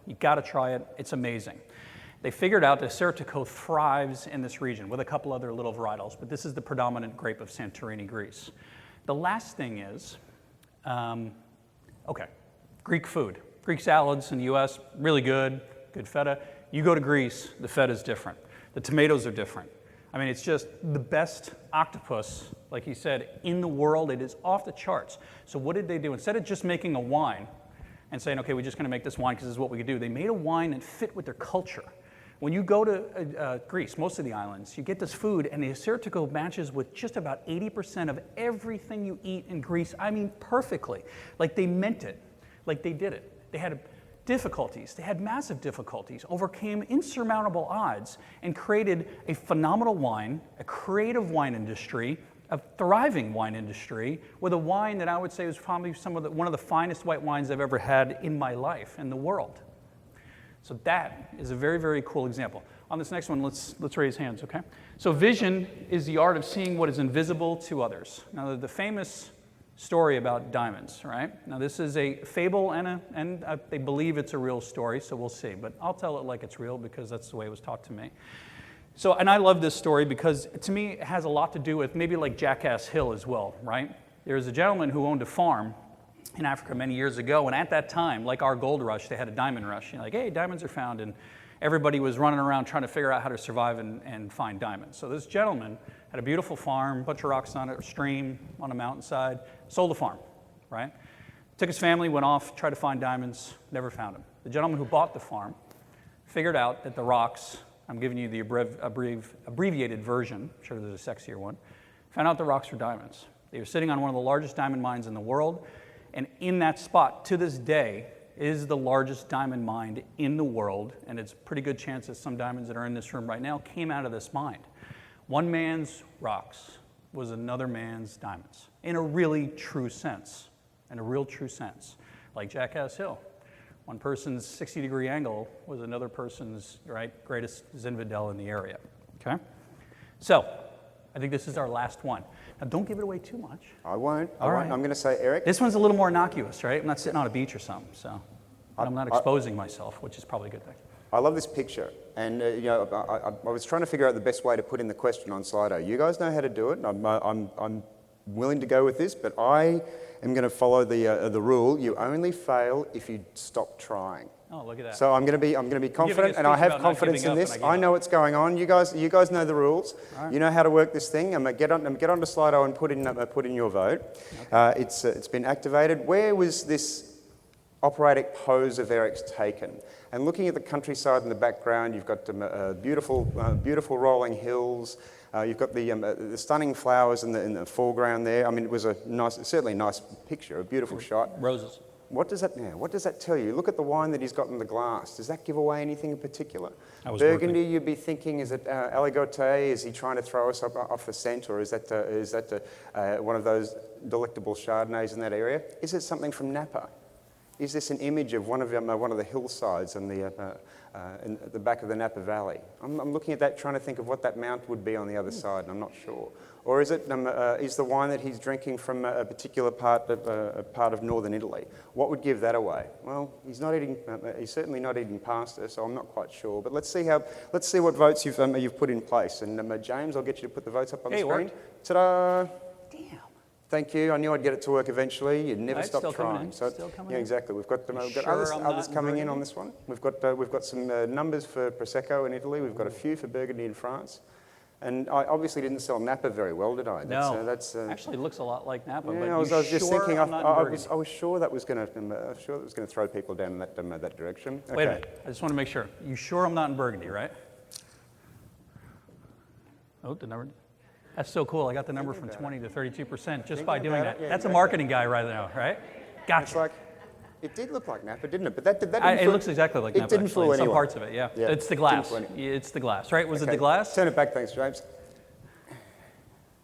You got to try it. It's amazing. They figured out that Sertico thrives in this region with a couple other little varietals, but this is the predominant grape of Santorini, Greece. The last thing is, Greek food. Greek salads in the US, really good feta. You go to Greece, the feta is different. The tomatoes are different. I mean, it's just the best octopus, like he said, in the world. It is off the charts. So what did they do? Instead of just making a wine and saying, okay, we're just going to make this wine because this is what we could do, they made a wine that fit with their culture. When you go to Greece, most of the islands, you get this food, and the Sertico matches with just about 80% of everything you eat in Greece. I mean, perfectly. Like they meant it. Like they did it. They had difficulties. They had massive difficulties, overcame insurmountable odds, and created a phenomenal wine, a creative wine industry, a thriving wine industry, with a wine that I would say was probably one of the finest white wines I've ever had in my life, in the world. So that is a very, very cool example. On this next one, let's raise hands, okay? So vision is the art of seeing what is invisible to others. Now, the famous story about diamonds, right? Now, this is a fable, and they believe it's a real story, so we'll see. But I'll tell it like it's real because that's the way it was taught to me. So, and I love this story because, to me, it has a lot to do with maybe like Jackass Hill as well, right? There's a gentleman who owned a farm in Africa many years ago, and at that time, like our gold rush, they had a diamond rush. Like, hey, diamonds are found, and everybody was running around trying to figure out how to survive and find diamonds. So this gentleman had a beautiful farm, a bunch of rocks on it, a stream on a mountainside, sold the farm, right? Took his family, went off, tried to find diamonds, never found them. The gentleman who bought the farm figured out that the rocks, I'm giving you the abbreviated version, I'm sure there's a sexier one, found out the rocks were diamonds. They were sitting on one of the largest diamond mines in the world, and in that spot, to this day, is the largest diamond mine in the world, and it's a pretty good chance that some diamonds that are in this room right now came out of this mine. One man's rocks was another man's diamonds, in a really true sense, like Jackass Hill. One person's 60-degree angle was another person's greatest Zinfandel in the area, okay? So, I think this is our last one. Now, don't give it away too much. I won't. All right. I'm going to say Eric. This one's a little more innocuous, right? I'm not sitting on a beach or something, so I'm not exposing myself, which is probably a good thing. I love this picture, and I was trying to figure out the best way to put in the question on Slido. You guys know how to do it. I'm willing to go with this, but I am going to follow the rule. You only fail if you stop trying. Oh, look at that. So I'm going to be confident, and I have confidence in this. I know what's going on. You guys know the rules. Right. You know how to work this thing. I'm going to get onto Slido and put in your vote. Okay. It's been activated. Where was this operatic pose of Eric's taken? And looking at the countryside in the background, you've got beautiful rolling hills. You've got the stunning flowers in the foreground there. I mean, it was certainly a nice picture, a beautiful shot. Roses. What does that tell you? Look at the wine that he's got in the glass. Does that give away anything in particular? Burgundy, you'd be thinking, is it Aligoté? Is he trying to throw us off the scent, or is that one of those delectable Chardonnays in that area? Is it something from Napa? Is this an image of one of the hillsides in the back of the Napa Valley? I'm looking at that, trying to think of what that mount would be on the other side, and I'm not sure. Or is the wine that he's drinking from a particular part of northern Italy? What would give that away? Well, he's certainly not eating pasta, so I'm not quite sure. But let's see what votes you've put in place. And James, I'll get you to put the votes up on the screen. Ta-da! Damn. Thank you. I knew I'd get it to work eventually. You'd never stop trying. So, still coming in. Exactly. We've got others coming in on this one. We've got some numbers for Prosecco in Italy. We've got a few for Burgundy in France. And I obviously didn't sell Napa very well, did I? No. Actually, it looks a lot like Napa. Yeah, but I was just thinking. I was sure that was going to throw people down in that direction. Okay. Wait a minute. I just want to make sure. You sure I'm not in Burgundy, right? Oh, the number. That's so cool. I got the number from 20 to 32% just by doing that. That's a marketing guy right now, right? Gotcha. It did look like Napa, didn't it? But that didn't it looks exactly like Napa. It didn't fool anyone. Some parts of it, yeah. It's the glass. It's the glass, right? Was it the glass? Turn it back, thanks, James.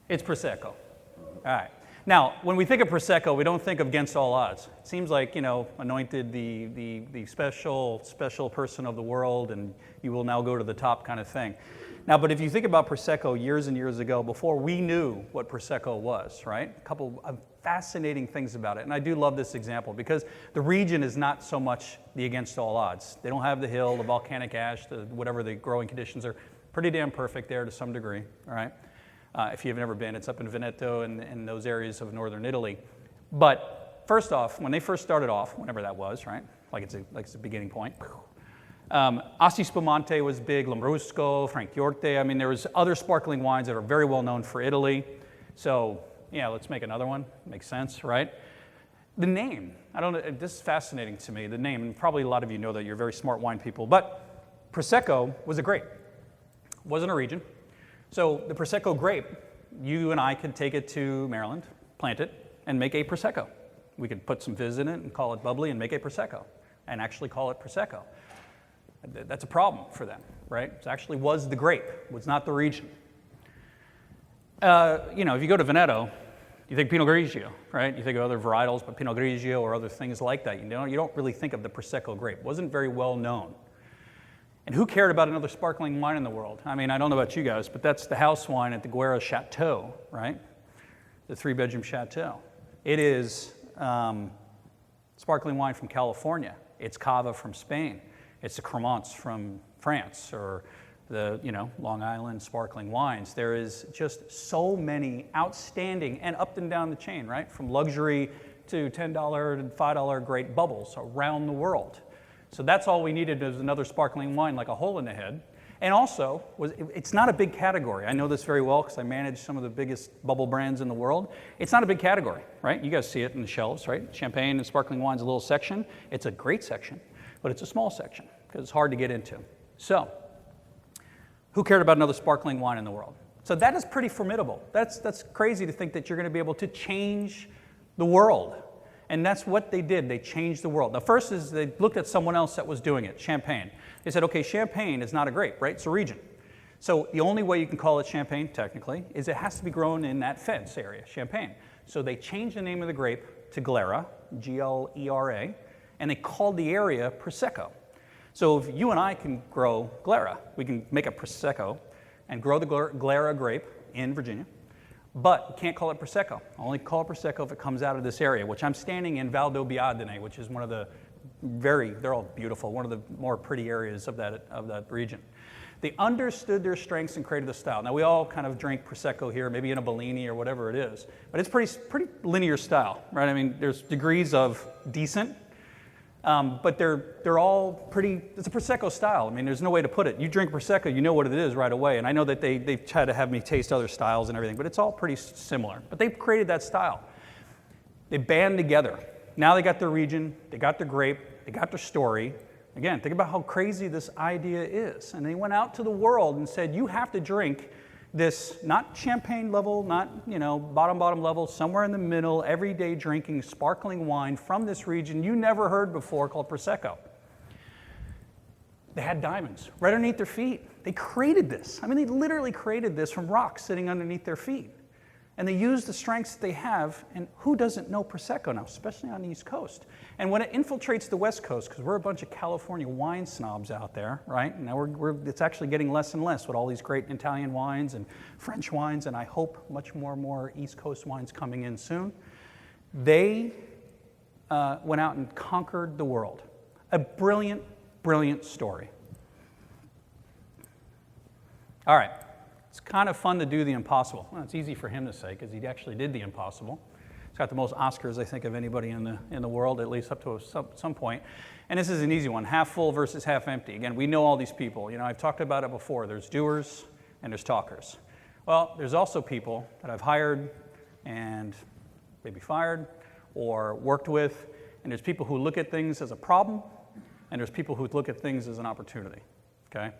It's Prosecco. All right. Now, when we think of Prosecco, we don't think of against all odds. It seems like, anointed the special person of the world, and you will now go to the top kind of thing. Now, but if you think about Prosecco years and years ago, before we knew what Prosecco was, right? fascinating things about it. And I do love this example because the region is not so much the against all odds. They don't have the hill, the volcanic ash, whatever the growing conditions are. Pretty damn perfect there to some degree, all right? If you've never been, it's up in Veneto and those areas of northern Italy. But first off, when they first started off, whenever that was, right? Like it's a beginning point. Asti Spumante was big, Lambrusco, Franchiorte. I mean, there was other sparkling wines that are very well known for Italy. So, yeah, let's make another one. Makes sense, right? The name, I don't know, this is fascinating to me, the name, and probably a lot of you know that you're very smart wine people, but Prosecco was a grape. It wasn't a region. So the Prosecco grape, you and I could take it to Maryland, plant it, and make a Prosecco. We could put some fizz in it and call it bubbly and make a Prosecco, and actually call it Prosecco. That's a problem for them, right? It actually was the grape, it was not the region. If you go to Veneto, you think Pinot Grigio, right? You think of other varietals, but Pinot Grigio or other things like that. You don't really think of the Prosecco grape. It wasn't very well known. And who cared about another sparkling wine in the world? I mean, I don't know about you guys, but that's the house wine at the Guerra Chateau, right? The 3-bedroom chateau. It is sparkling wine from California. It's Cava from Spain. It's the Cremants from France, or the Long Island sparkling wines. There is just so many outstanding and up and down the chain, right? From luxury to $10 and $5 great bubbles around the world. So that's all we needed was another sparkling wine like a hole in the head. And also, it's not a big category. I know this very well because I manage some of the biggest bubble brands in the world. It's not a big category, right? You guys see it in the shelves, right? Champagne and sparkling wine's a little section. It's a great section, but it's a small section because it's hard to get into. So, who cared about another sparkling wine in the world? So that is pretty formidable. That's crazy to think that you're going to be able to change the world. And that's what they did. They changed the world. Now, first is they looked at someone else that was doing it, Champagne. They said, okay, Champagne is not a grape, right? It's a region. So the only way you can call it Champagne, technically, is it has to be grown in that fence area, Champagne. So they changed the name of the grape to Glera, Glera, and they called the area Prosecco. So if you and I can grow Glera, we can make a Prosecco and grow the Glera grape in Virginia, but you can't call it Prosecco. Only call it Prosecco if it comes out of this area, which I'm standing in Val d'Obiadene, which is one of the they're all beautiful, one of the more pretty areas of that region. They understood their strengths and created the style. Now, we all kind of drink Prosecco here, maybe in a Bellini or whatever it is, but it's pretty linear style, right? I mean, there's degrees of decent, but they're all pretty, it's a Prosecco style. I mean, there's no way to put it. You drink Prosecco, you know what it is right away. And I know that they've tried to have me taste other styles and everything, but it's all pretty similar. But they've created that style. They band together. Now they got their region, they got their grape, they got their story. Again, think about how crazy this idea is. And they went out to the world and said, you have to drink this, not champagne level, not bottom level, somewhere in the middle, everyday drinking sparkling wine from this region you never heard before called Prosecco. They had diamonds right underneath their feet. They created this. I mean, they literally created this from rocks sitting underneath their feet. And they use the strengths that they have, and who doesn't know Prosecco now, especially on the East Coast? And when it infiltrates the West Coast, because we're a bunch of California wine snobs out there, right? Now it's actually getting less and less with all these great Italian wines and French wines, and I hope much more East Coast wines coming in soon. They went out and conquered the world. A brilliant, brilliant story. All right. It's kind of fun to do the impossible. Well, it's easy for him to say because he actually did the impossible. He's got the most Oscars, I think, of anybody in the world, at least up to some point. And this is an easy one, half full versus half empty. Again, we know all these people. I've talked about it before. There's doers and there's talkers. Well, there's also people that I've hired and maybe fired or worked with, and there's people who look at things as a problem, and there's people who look at things as an opportunity, okay?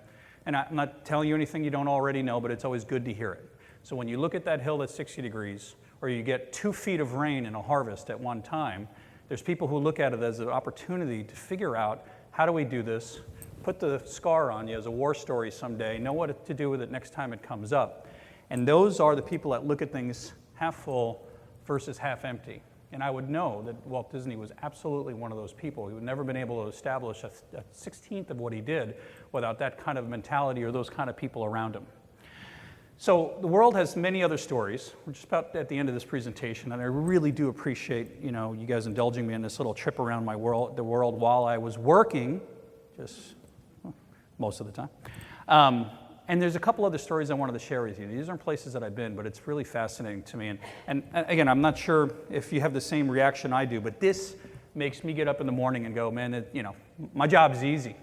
And I'm not telling you anything you don't already know, but it's always good to hear it. So when you look at that hill that's 60 degrees, or you get 2 feet of rain in a harvest at one time, there's people who look at it as an opportunity to figure out, how do we do this? Put the scar on you as a war story someday, know what to do with it next time it comes up. And those are the people that look at things half full versus half empty. And I would know that Walt Disney was absolutely one of those people. He would never been able to establish a 16th of what he did without that kind of mentality or those kind of people around him. So the world has many other stories. We're just about at the end of this presentation, and I really do appreciate you guys indulging me in this little trip around the world while I was working, just most of the time. And there's a couple other stories I wanted to share with you. These aren't places that I've been, but it's really fascinating to me. And again, I'm not sure if you have the same reaction I do, but this makes me get up in the morning and go, man, my job's easy.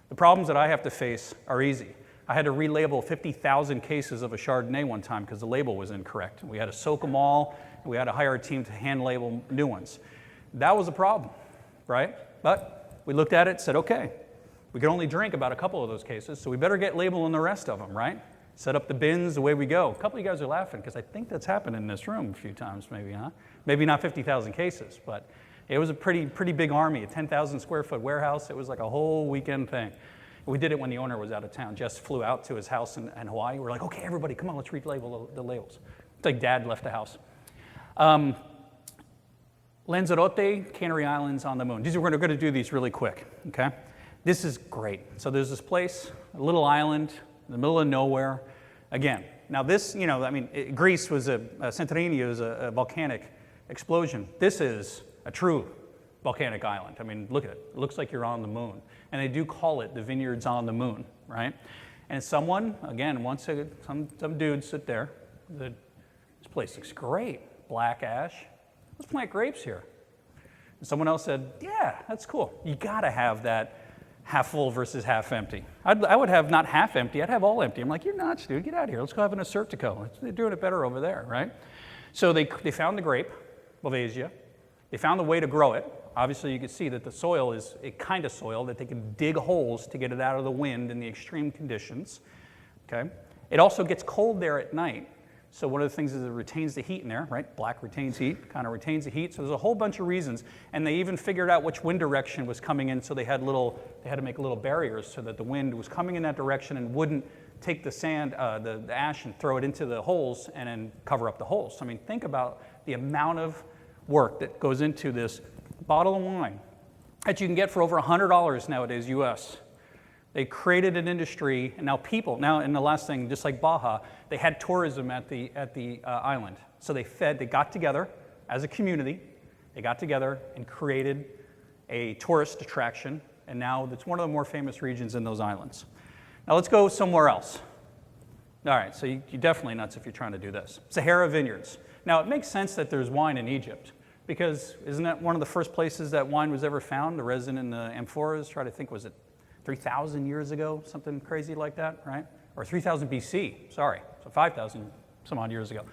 The problems that I have to face are easy. I had to relabel 50,000 cases of a Chardonnay one time because the label was incorrect. We had to soak them all, and we had to hire a team to hand label new ones. That was a problem, right? But we looked at it and said, okay, we could only drink about a couple of those cases, so we better get labeling the rest of them, right? Set up the bins, away we go. A couple of you guys are laughing because I think that's happened in this room a few times maybe, huh? Maybe not 50,000 cases, but it was a pretty big army, a 10,000 square foot warehouse. It was like a whole weekend thing. We did it when the owner was out of town. Jess flew out to his house in Hawaii. We're like, okay, everybody, come on, let's relabel the labels. It's like Dad left the house. Lanzarote, Canary Islands on the moon. We're going to do these really quick, okay? This is great. So there's this place, a little island in the middle of nowhere. Again, now this, Greece was Santorini was a volcanic explosion. This is a true volcanic island. I mean, look at it. It looks like you're on the moon. And they do call it the vineyards on the moon, right? And someone, again, some dude sit there. This place looks great. Black ash. Let's plant grapes here. And someone else said, yeah, that's cool. You got to have that half full versus half empty. I would have not half empty. I'd have all empty. I'm like, you're nuts, dude. Get out of here. Let's go have an Acertico. They're doing it better over there, right? So they found the grape, Bovasia. They found the way to grow it. Obviously, you can see that the soil is a kind of soil that they can dig holes to get it out of the wind in the extreme conditions. Okay. It also gets cold there at night. So one of the things is it retains the heat in there, right? Black retains heat, kind of retains the heat. So there's a whole bunch of reasons. And they even figured out which wind direction was coming in. So they had to make little barriers so that the wind was coming in that direction and wouldn't take the sand, the ash, and throw it into the holes and then cover up the holes. So, I mean, think about the amount of work that goes into this bottle of wine that you can get for over $100 nowadays, US. They created an industry, and and the last thing, just like Baja, they had tourism at the island. So they got together as a community, they got together and created a tourist attraction, and now it's one of the more famous regions in those islands. Now let's go somewhere else. All right, so you're definitely nuts if you're trying to do this. Sahara Vineyards. Now it makes sense that there's wine in Egypt, because isn't that one of the first places that wine was ever found? The resin in the amphoras, try to think, was it 3,000 years ago, something crazy like that, right? Or 3,000 BC, sorry, so 5,000 some odd years ago. All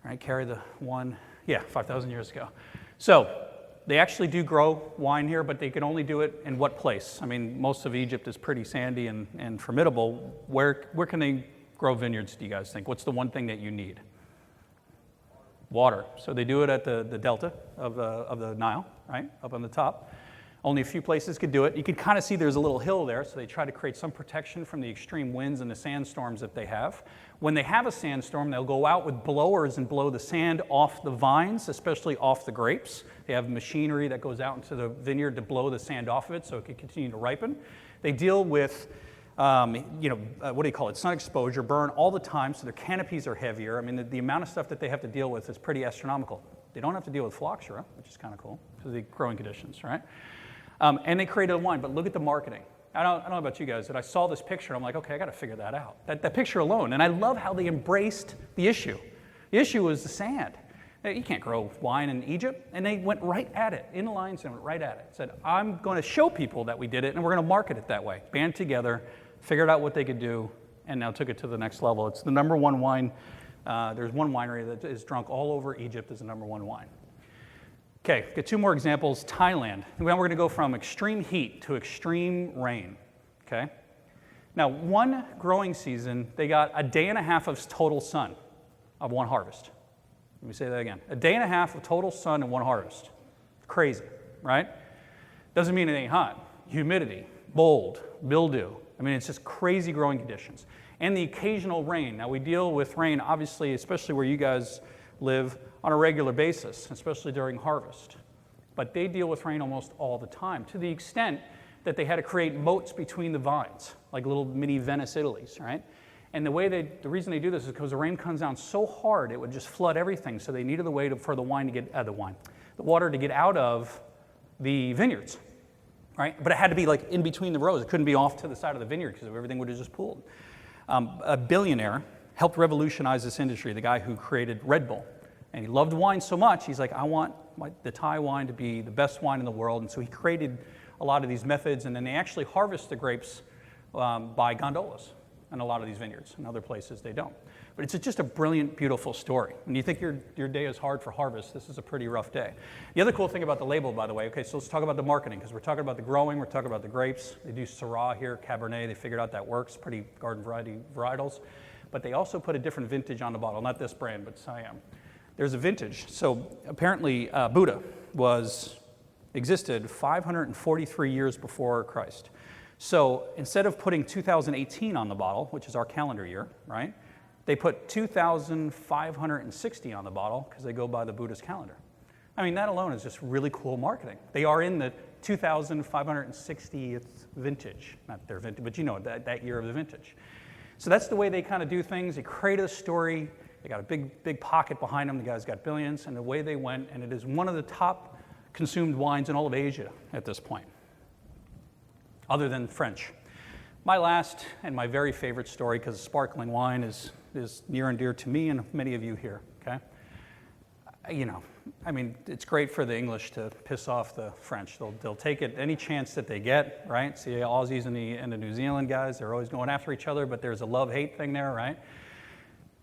right, carry the one, 5,000 years ago. So they actually do grow wine here, but they can only do it in what place? I mean, most of Egypt is pretty sandy and formidable. Where can they grow vineyards, do you guys think? What's the one thing that you need? Water. So they do it at the delta of the Nile, right, up on the top. Only a few places could do it. You can kind of see there's a little hill there, so they try to create some protection from the extreme winds and the sandstorms that they have. When they have a sandstorm, they'll go out with blowers and blow the sand off the vines, especially off the grapes. They have machinery that goes out into the vineyard to blow the sand off of it so it can continue to ripen. They deal with what do you call it, sun exposure, burn all the time, so their canopies are heavier. I mean, the amount of stuff that they have to deal with is pretty astronomical. They don't have to deal with phylloxera, which is kind of cool, because of the growing conditions, right? And they created a wine, but look at the marketing. I don't know about you guys, but I saw this picture, and I'm like, okay, I got to figure that out. That picture alone, and I love how they embraced the issue. The issue was the sand. You can't grow wine in Egypt, and they went right at it, in the lines and went right at it. Said, I'm going to show people that we did it, and we're going to market it that way. Band together, figured out what they could do, and now took it to the next level. It's the number one wine. There's one winery that is drunk all over Egypt as the number one wine. Okay, get two more examples. Thailand. Now we're going to go from extreme heat to extreme rain. Okay. Now, one growing season, they got a day and a half of total sun of one harvest. Let me say that again. A day and a half of total sun in one harvest. Crazy, right? Doesn't mean it ain't hot. Humidity, mold, mildew. I mean, it's just crazy growing conditions. And the occasional rain. Now, we deal with rain, obviously, especially where you guys live, on a regular basis, especially during harvest. But they deal with rain almost all the time, to the extent that they had to create moats between the vines, like little mini Venice Italies, right? And the reason they do this is because the rain comes down so hard it would just flood everything. So they needed a way for the water to get out of the vineyards, right? But it had to be like in between the rows. It couldn't be off to the side of the vineyard because everything would have just pooled. A billionaire helped revolutionize this industry, the guy who created Red Bull. And he loved wine so much, he's like, I want the Thai wine to be the best wine in the world. And so he created a lot of these methods, and then they actually harvest the grapes by gondolas in a lot of these vineyards. In other places, they don't. But it's just a brilliant, beautiful story. When you think your day is hard for harvest, this is a pretty rough day. The other cool thing about the label, by the way, okay, so let's talk about the marketing, because we're talking about the growing, we're talking about the grapes. They do Syrah here, Cabernet. They figured out that works, pretty garden variety varietals. But they also put a different vintage on the bottle, not this brand, but Siam. There's a vintage. So apparently Buddha existed 543 years before Christ. So instead of putting 2018 on the bottle, which is our calendar year, right, they put 2,560 on the bottle because they go by the Buddhist calendar. I mean, that alone is just really cool marketing. They are in the 2,560th vintage, not their vintage, but you know, that year of the vintage. So that's the way they kind of do things. They created a story. They got a big pocket behind them. The guy's got billions, and the way they went, and it is one of the top consumed wines in all of Asia at this point, other than French. My last and my very favorite story, because sparkling wine is near and dear to me and many of you here, okay? You know, I mean, it's great for the English to piss off the French. They'll take it any chance that they get, right? See, Aussies and the New Zealand guys, they're always going after each other, but there's a love-hate thing there, right?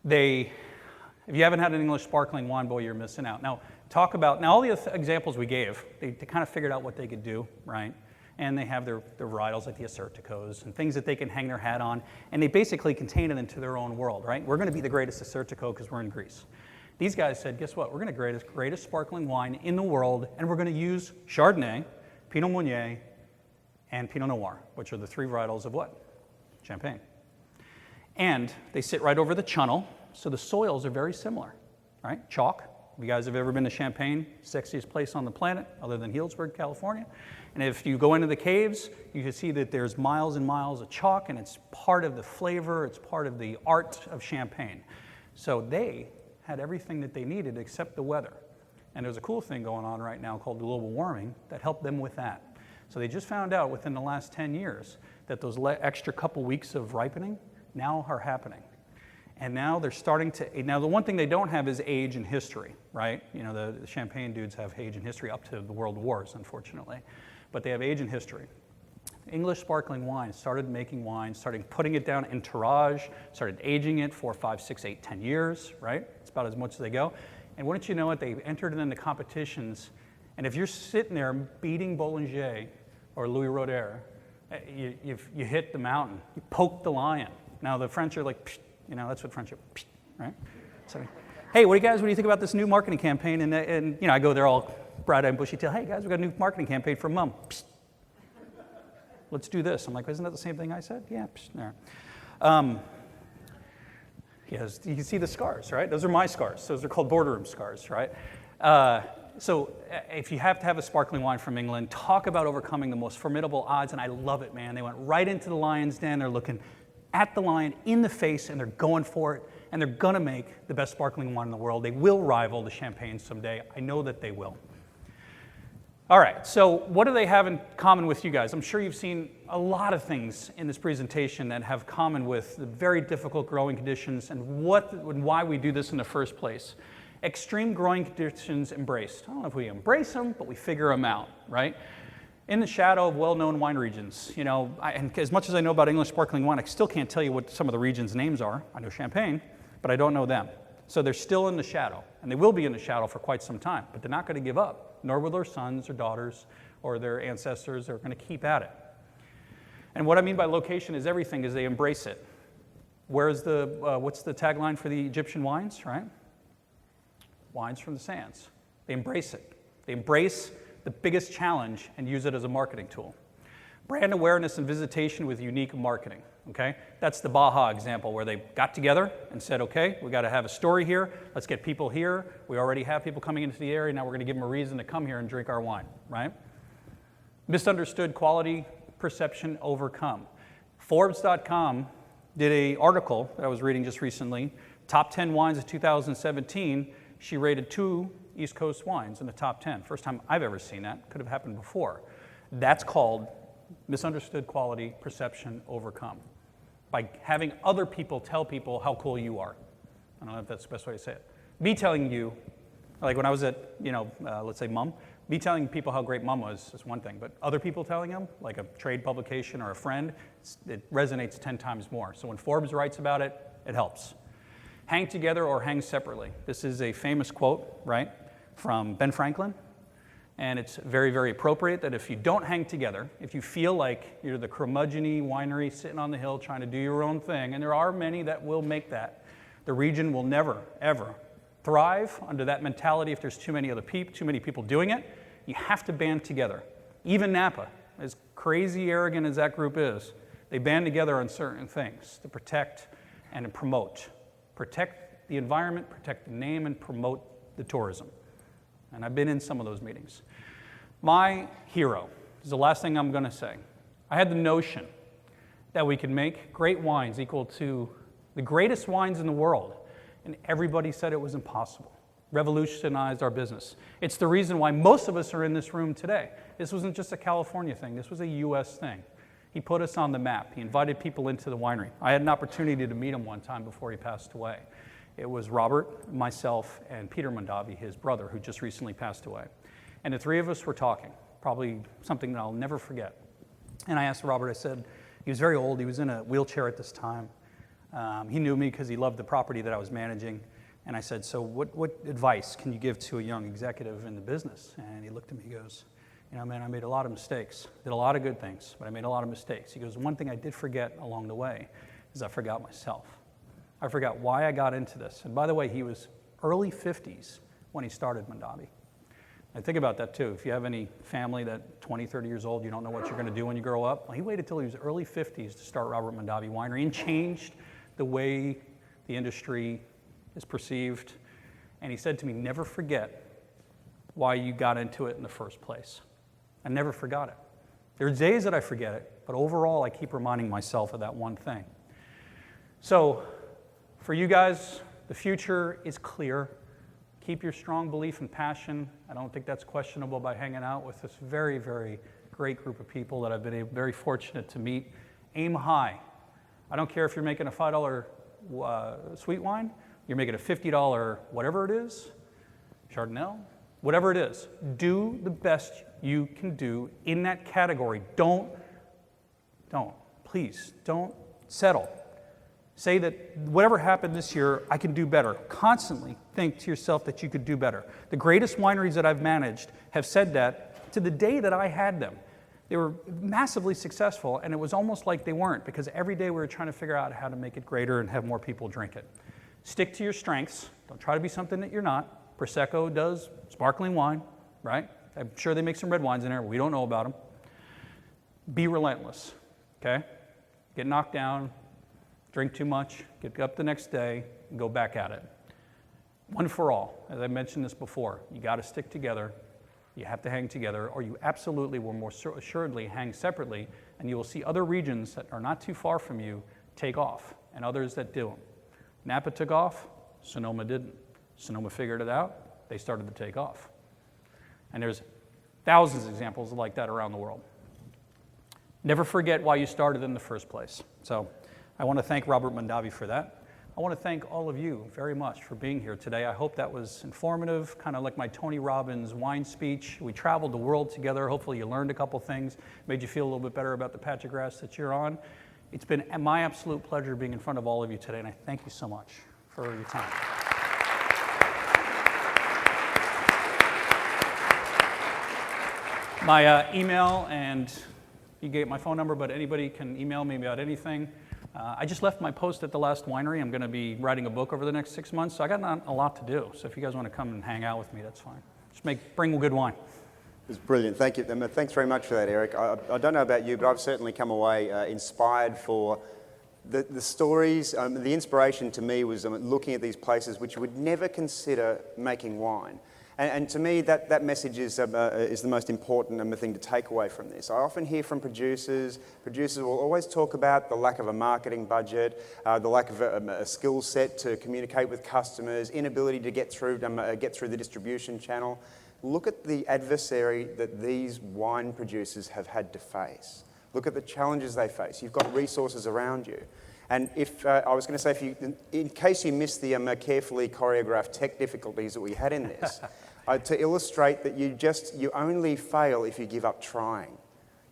If you haven't had an English sparkling wine, boy, you're missing out. Now, all the examples we gave, they kind of figured out what they could do, right? And they have their varietals like the Asserticos and things that they can hang their hat on, and they basically contain it into their own world, right? We're going to be the greatest Assertico because we're in Greece. These guys said, guess what? We're going to greatest sparkling wine in the world, and we're going to use Chardonnay, Pinot Meunier, and Pinot Noir, which are the three varietals of what? Champagne. And they sit right over the channel, so the soils are very similar, right? Chalk. You guys have ever been to Champagne, sexiest place on the planet, other than Healdsburg, California? And if you go into the caves, you can see that there's miles and miles of chalk, and it's part of the flavor, it's part of the art of Champagne. So they had everything that they needed except the weather. And there's a cool thing going on right now called global warming that helped them with that. So they just found out within the last 10 years that those extra couple weeks of ripening now are happening. And now they're starting to, now the one thing they don't have is age and history, right? You know, the Champagne dudes have age and history up to the world wars, unfortunately. But they have age and history. English sparkling wine started making wine, started putting it down in tirage, started aging it 4, 5, 6, 8, 10 years, right? It's about as much as they go. And wouldn't you know it, they entered it into competitions. And if you're sitting there beating Bollinger or Louis Roederer, you hit the mountain, you poke the lion. Now the French are like, psh, you know, that's what French are, psh, right? So, hey, what do you think about this new marketing campaign? And you know, I go there all bright-eyed and bushy-tailed. Hey guys, we got a new marketing campaign for Mum. Psh. Let's do this. I'm like, isn't that the same thing I said? Yeah, psh, there. Yes, you can see the scars, right? Those are my scars. Those are called boardroom scars, right? So if you have to have a sparkling wine from England, talk about overcoming the most formidable odds, and I love it, man. They went right into the lion's den. They're looking at the lion in the face, and they're going for it, and they're going to make the best sparkling wine in the world. They will rival the Champagne someday. I know that they will. All right, so what do they have in common with you guys? I'm sure you've seen a lot of things in this presentation that have common with the very difficult growing conditions and why we do this in the first place. Extreme growing conditions embraced. I don't know if we embrace them, but we figure them out, right? In the shadow of well-known wine regions. You know, and as much as I know about English sparkling wine, I still can't tell you what some of the regions' names are. I know Champagne, but I don't know them. So they're still in the shadow, and they will be in the shadow for quite some time, but they're not going to give up, nor will their sons or daughters or their ancestors. They're going to keep at it. And what I mean by location is everything, is they embrace it. What's the tagline for the Egyptian wines, right? Wines from the sands. They embrace it. They embrace the biggest challenge and use it as a marketing tool. Brand awareness and visitation with unique marketing, okay? That's the Baja example where they got together and said, okay, we got to have a story here. Let's get people here. We already have people coming into the area. Now we're going to give them a reason to come here and drink our wine, right? Misunderstood quality perception overcome. Forbes.com did an article that I was reading just recently, top 10 wines of 2017. She rated 2 East Coast wines in the top 10. First time I've ever seen that. Could have happened before. That's called misunderstood quality, perception, overcome. By having other people tell people how cool you are. I don't know if that's the best way to say it. Me telling you, like when I was at, let's say Mum, me telling people how great Mum was is one thing, but other people telling them, like a trade publication or a friend, it resonates 10 times more. So when Forbes writes about it, it helps. Hang together or hang separately. This is a famous quote, right, from Ben Franklin. And it's very, very appropriate that if you don't hang together, if you feel like you're the curmudgeon-y winery sitting on the hill trying to do your own thing, and there are many that will make that, the region will never, ever thrive under that mentality if there's too many people doing it. You have to band together. Even Napa, as crazy arrogant as that group is, they band together on certain things to protect and to promote. Protect the environment, protect the name, and promote the tourism. And I've been in some of those meetings. My hero is the last thing I'm going to say. I had the notion that we could make great wines equal to the greatest wines in the world, and everybody said it was impossible. Revolutionized our business. It's the reason why most of us are in this room today. This wasn't just a California thing. This was a U.S. thing. He put us on the map. He invited people into the winery. I had an opportunity to meet him one time before he passed away. It was Robert, myself, and Peter Mondavi, his brother, who just recently passed away. And the three of us were talking, probably something that I'll never forget. And I asked Robert, I said, he was very old, he was in a wheelchair at this time. He knew me because he loved the property that I was managing. And I said, so what advice can you give to a young executive in the business? And he looked at me, he goes, man, I made a lot of mistakes. Did a lot of good things, but I made a lot of mistakes. He goes, one thing I did forget along the way is I forgot myself. I forgot why I got into this. And by the way, he was early 50s when he started Mondavi. And think about that too. If you have any family that 20, 30 years old, you don't know what you're going to do when you grow up. Well, he waited till he was early 50s to start Robert Mondavi Winery and changed the way the industry is perceived. And he said to me, never forget why you got into it in the first place. I never forgot it. There are days that I forget it, but overall I keep reminding myself of that one thing. So for you guys, the future is clear. Keep your strong belief and passion. I don't think that's questionable by hanging out with this very, very great group of people that I've been very fortunate to meet. Aim high. I don't care if you're making a $5 sweet wine, you're making a $50 whatever it is, Chardonnay, whatever it is. Do the best you can do in that category. Please don't settle. Say that whatever happened this year, I can do better. Constantly think to yourself that you could do better. The greatest wineries that I've managed have said that to the day that I had them. They were massively successful, and it was almost like they weren't, because every day we were trying to figure out how to make it greater and have more people drink it. Stick to your strengths. Don't try to be something that you're not. Prosecco does sparkling wine, right? I'm sure they make some red wines in there. We don't know about them. Be relentless, okay? Get knocked down. Drink too much, get up the next day, and go back at it. One for all. As I mentioned this before, you got to stick together. You have to hang together, or you absolutely will more assuredly hang separately, and you will see other regions that are not too far from you take off, and others that do. Napa took off, Sonoma didn't. Sonoma figured it out, they started to take off. And there's thousands of examples like that around the world. Never forget why you started in the first place. So I want to thank Robert Mondavi for that. I want to thank all of you very much for being here today. I hope that was informative, kind of like my Tony Robbins wine speech. We traveled the world together. Hopefully you learned a couple things, made you feel a little bit better about the patch of grass that you're on. It's been my absolute pleasure being in front of all of you today, and I thank you so much for your time. My email, and you get my phone number, but anybody can email me about anything. I just left my post at the last winery. I'm going to be writing a book over the next 6 months, so I got a lot to do. So if you guys want to come and hang out with me, that's fine. Just bring good wine. It was brilliant. Thank you. Thanks very much for that, Eric. I don't know about you, but I've certainly come away inspired for the stories. The inspiration to me was looking at these places which you would never consider making wine. And to me, that message is the most important thing to take away from this. I often hear from producers. Producers will always talk about the lack of a marketing budget, the lack of a skill set to communicate with customers, inability to get through the distribution channel. Look at the adversary that these wine producers have had to face. Look at the challenges they face. You've got resources around you. And if I was going to say, in case you missed the carefully choreographed tech difficulties that we had in this, to illustrate that you only fail if you give up trying.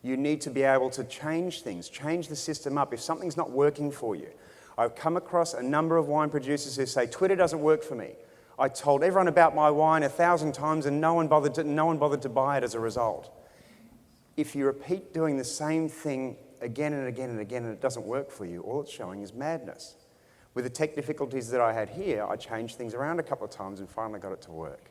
You need to be able to change things, change the system up. If something's not working for you, I've come across a number of wine producers who say, Twitter doesn't work for me. I told everyone about my wine 1,000 times and no one bothered to buy it as a result. If you repeat doing the same thing again and again and again and it doesn't work for you, all it's showing is madness. With the tech difficulties that I had here, I changed things around a couple of times and finally got it to work.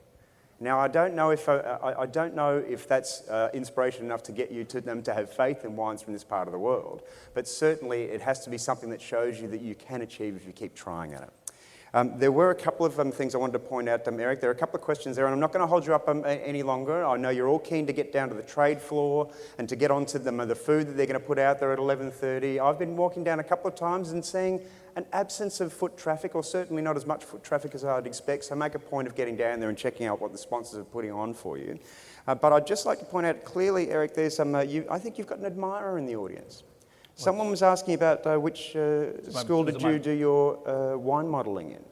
Now, I don't know if that's inspiration enough to get you to have faith in wines from this part of the world, but certainly it has to be something that shows you that you can achieve if you keep trying at it. There were a couple of things I wanted to point out, Eric. There are a couple of questions there, and I'm not going to hold you up any longer. I know you're all keen to get down to the trade floor and to get onto the food that they're going to put out there at 11:30. I've been walking down a couple of times and seeing an absence of foot traffic, or certainly not as much foot traffic as I'd expect, so make a point of getting down there and checking out what the sponsors are putting on for you. But I'd just like to point out clearly, Eric, there's I think you've got an admirer in the audience. Someone was asking about which school did you do your wine modelling in?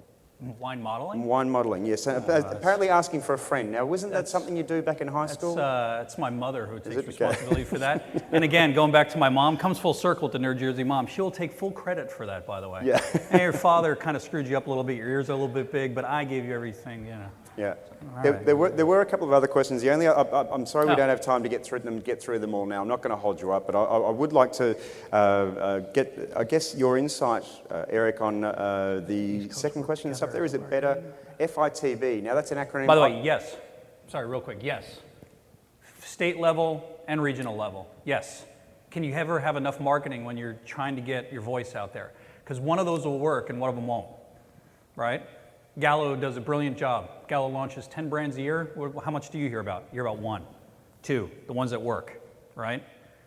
Wine modeling? Wine modelling, yes. Apparently asking for a friend. Now, wasn't that something you do back in high school? It's my mother who takes responsibility for that. And again, going back to my mom, comes full circle to Nerd Jersey mom. She'll take full credit for that, by the way. Yeah. Hey, your father kind of screwed you up a little bit. Your ears are a little bit big, but I gave you everything, you know. Yeah. There were a couple of other questions. I'm sorry we don't have time to get through them all now. I'm not going to hold you up, but I would like to get, I guess, your insight, Eric, on the second question that's up there. Is it better? FITB. Now, that's an acronym. By the way, yes. Sorry, real quick. Yes. State level and regional level. Yes. Can you ever have enough marketing when you're trying to get your voice out there? Because one of those will work and one of them won't, right? Gallo does a brilliant job. Gallo launches 10 brands a year. How much do you hear about? You hear about 1, 2, the ones that work, right?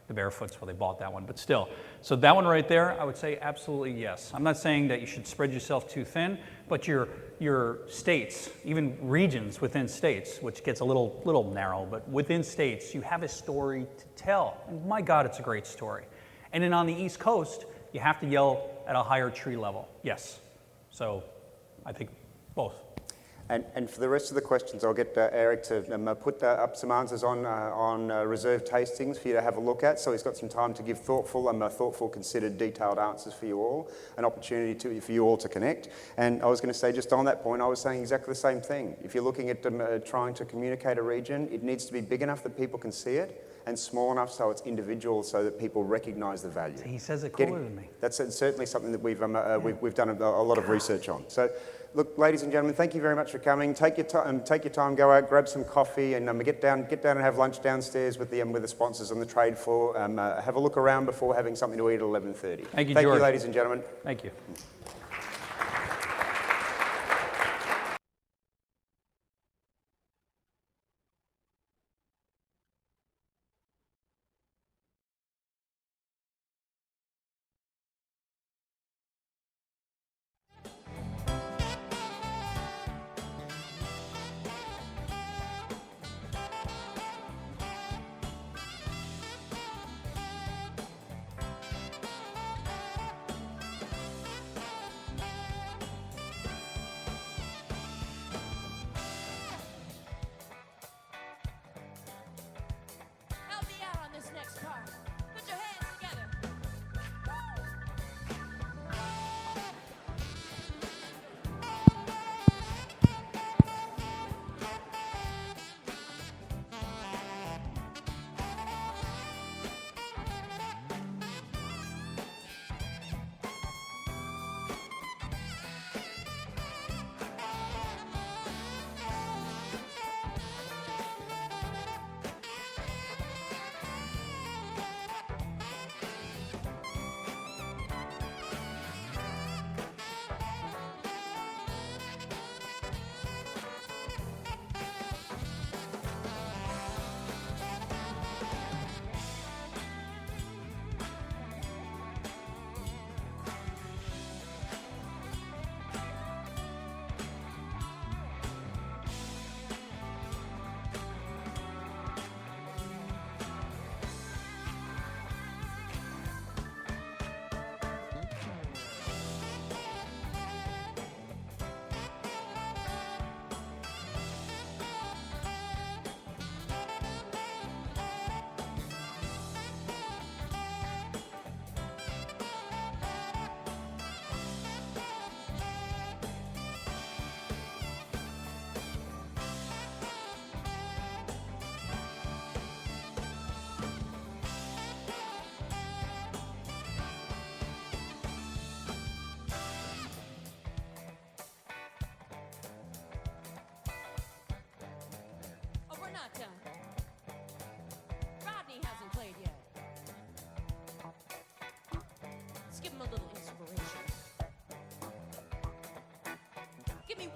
The Barefoots, well, they bought that one, but still. So that one right there, I would say absolutely yes. I'm not saying that you should spread yourself too thin, but your states, even regions within states, which gets a little narrow, but within states, you have a story to tell. And my God, it's a great story. And then on the East Coast, you have to yell at a higher tree level. Yes. So I think both. And for the rest of the questions, I'll get Eric to put up some answers on reserve tastings for you to have a look at. So he's got some time to give thoughtful, considered, detailed answers for you all, an opportunity for you all to connect. And I was going to say, just on that point, I was saying exactly the same thing. If you're looking at trying to communicate a region, it needs to be big enough that people can see it, and small enough so it's individual, so that people recognise the value. He says it cooler than me. That's certainly something that we've done a lot of research on. So, look, ladies and gentlemen, thank you very much for coming. Take your time, go out, grab some coffee, and get down and have lunch downstairs with the sponsors on the trade floor. Have a look around before having something to eat at 11:30. Thank you, George. Ladies and gentlemen. Thank you.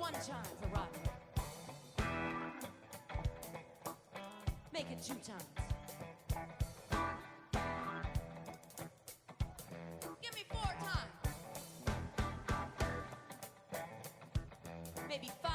one time for Rodney. Make it 2 times. Give me 4 times. Maybe 5.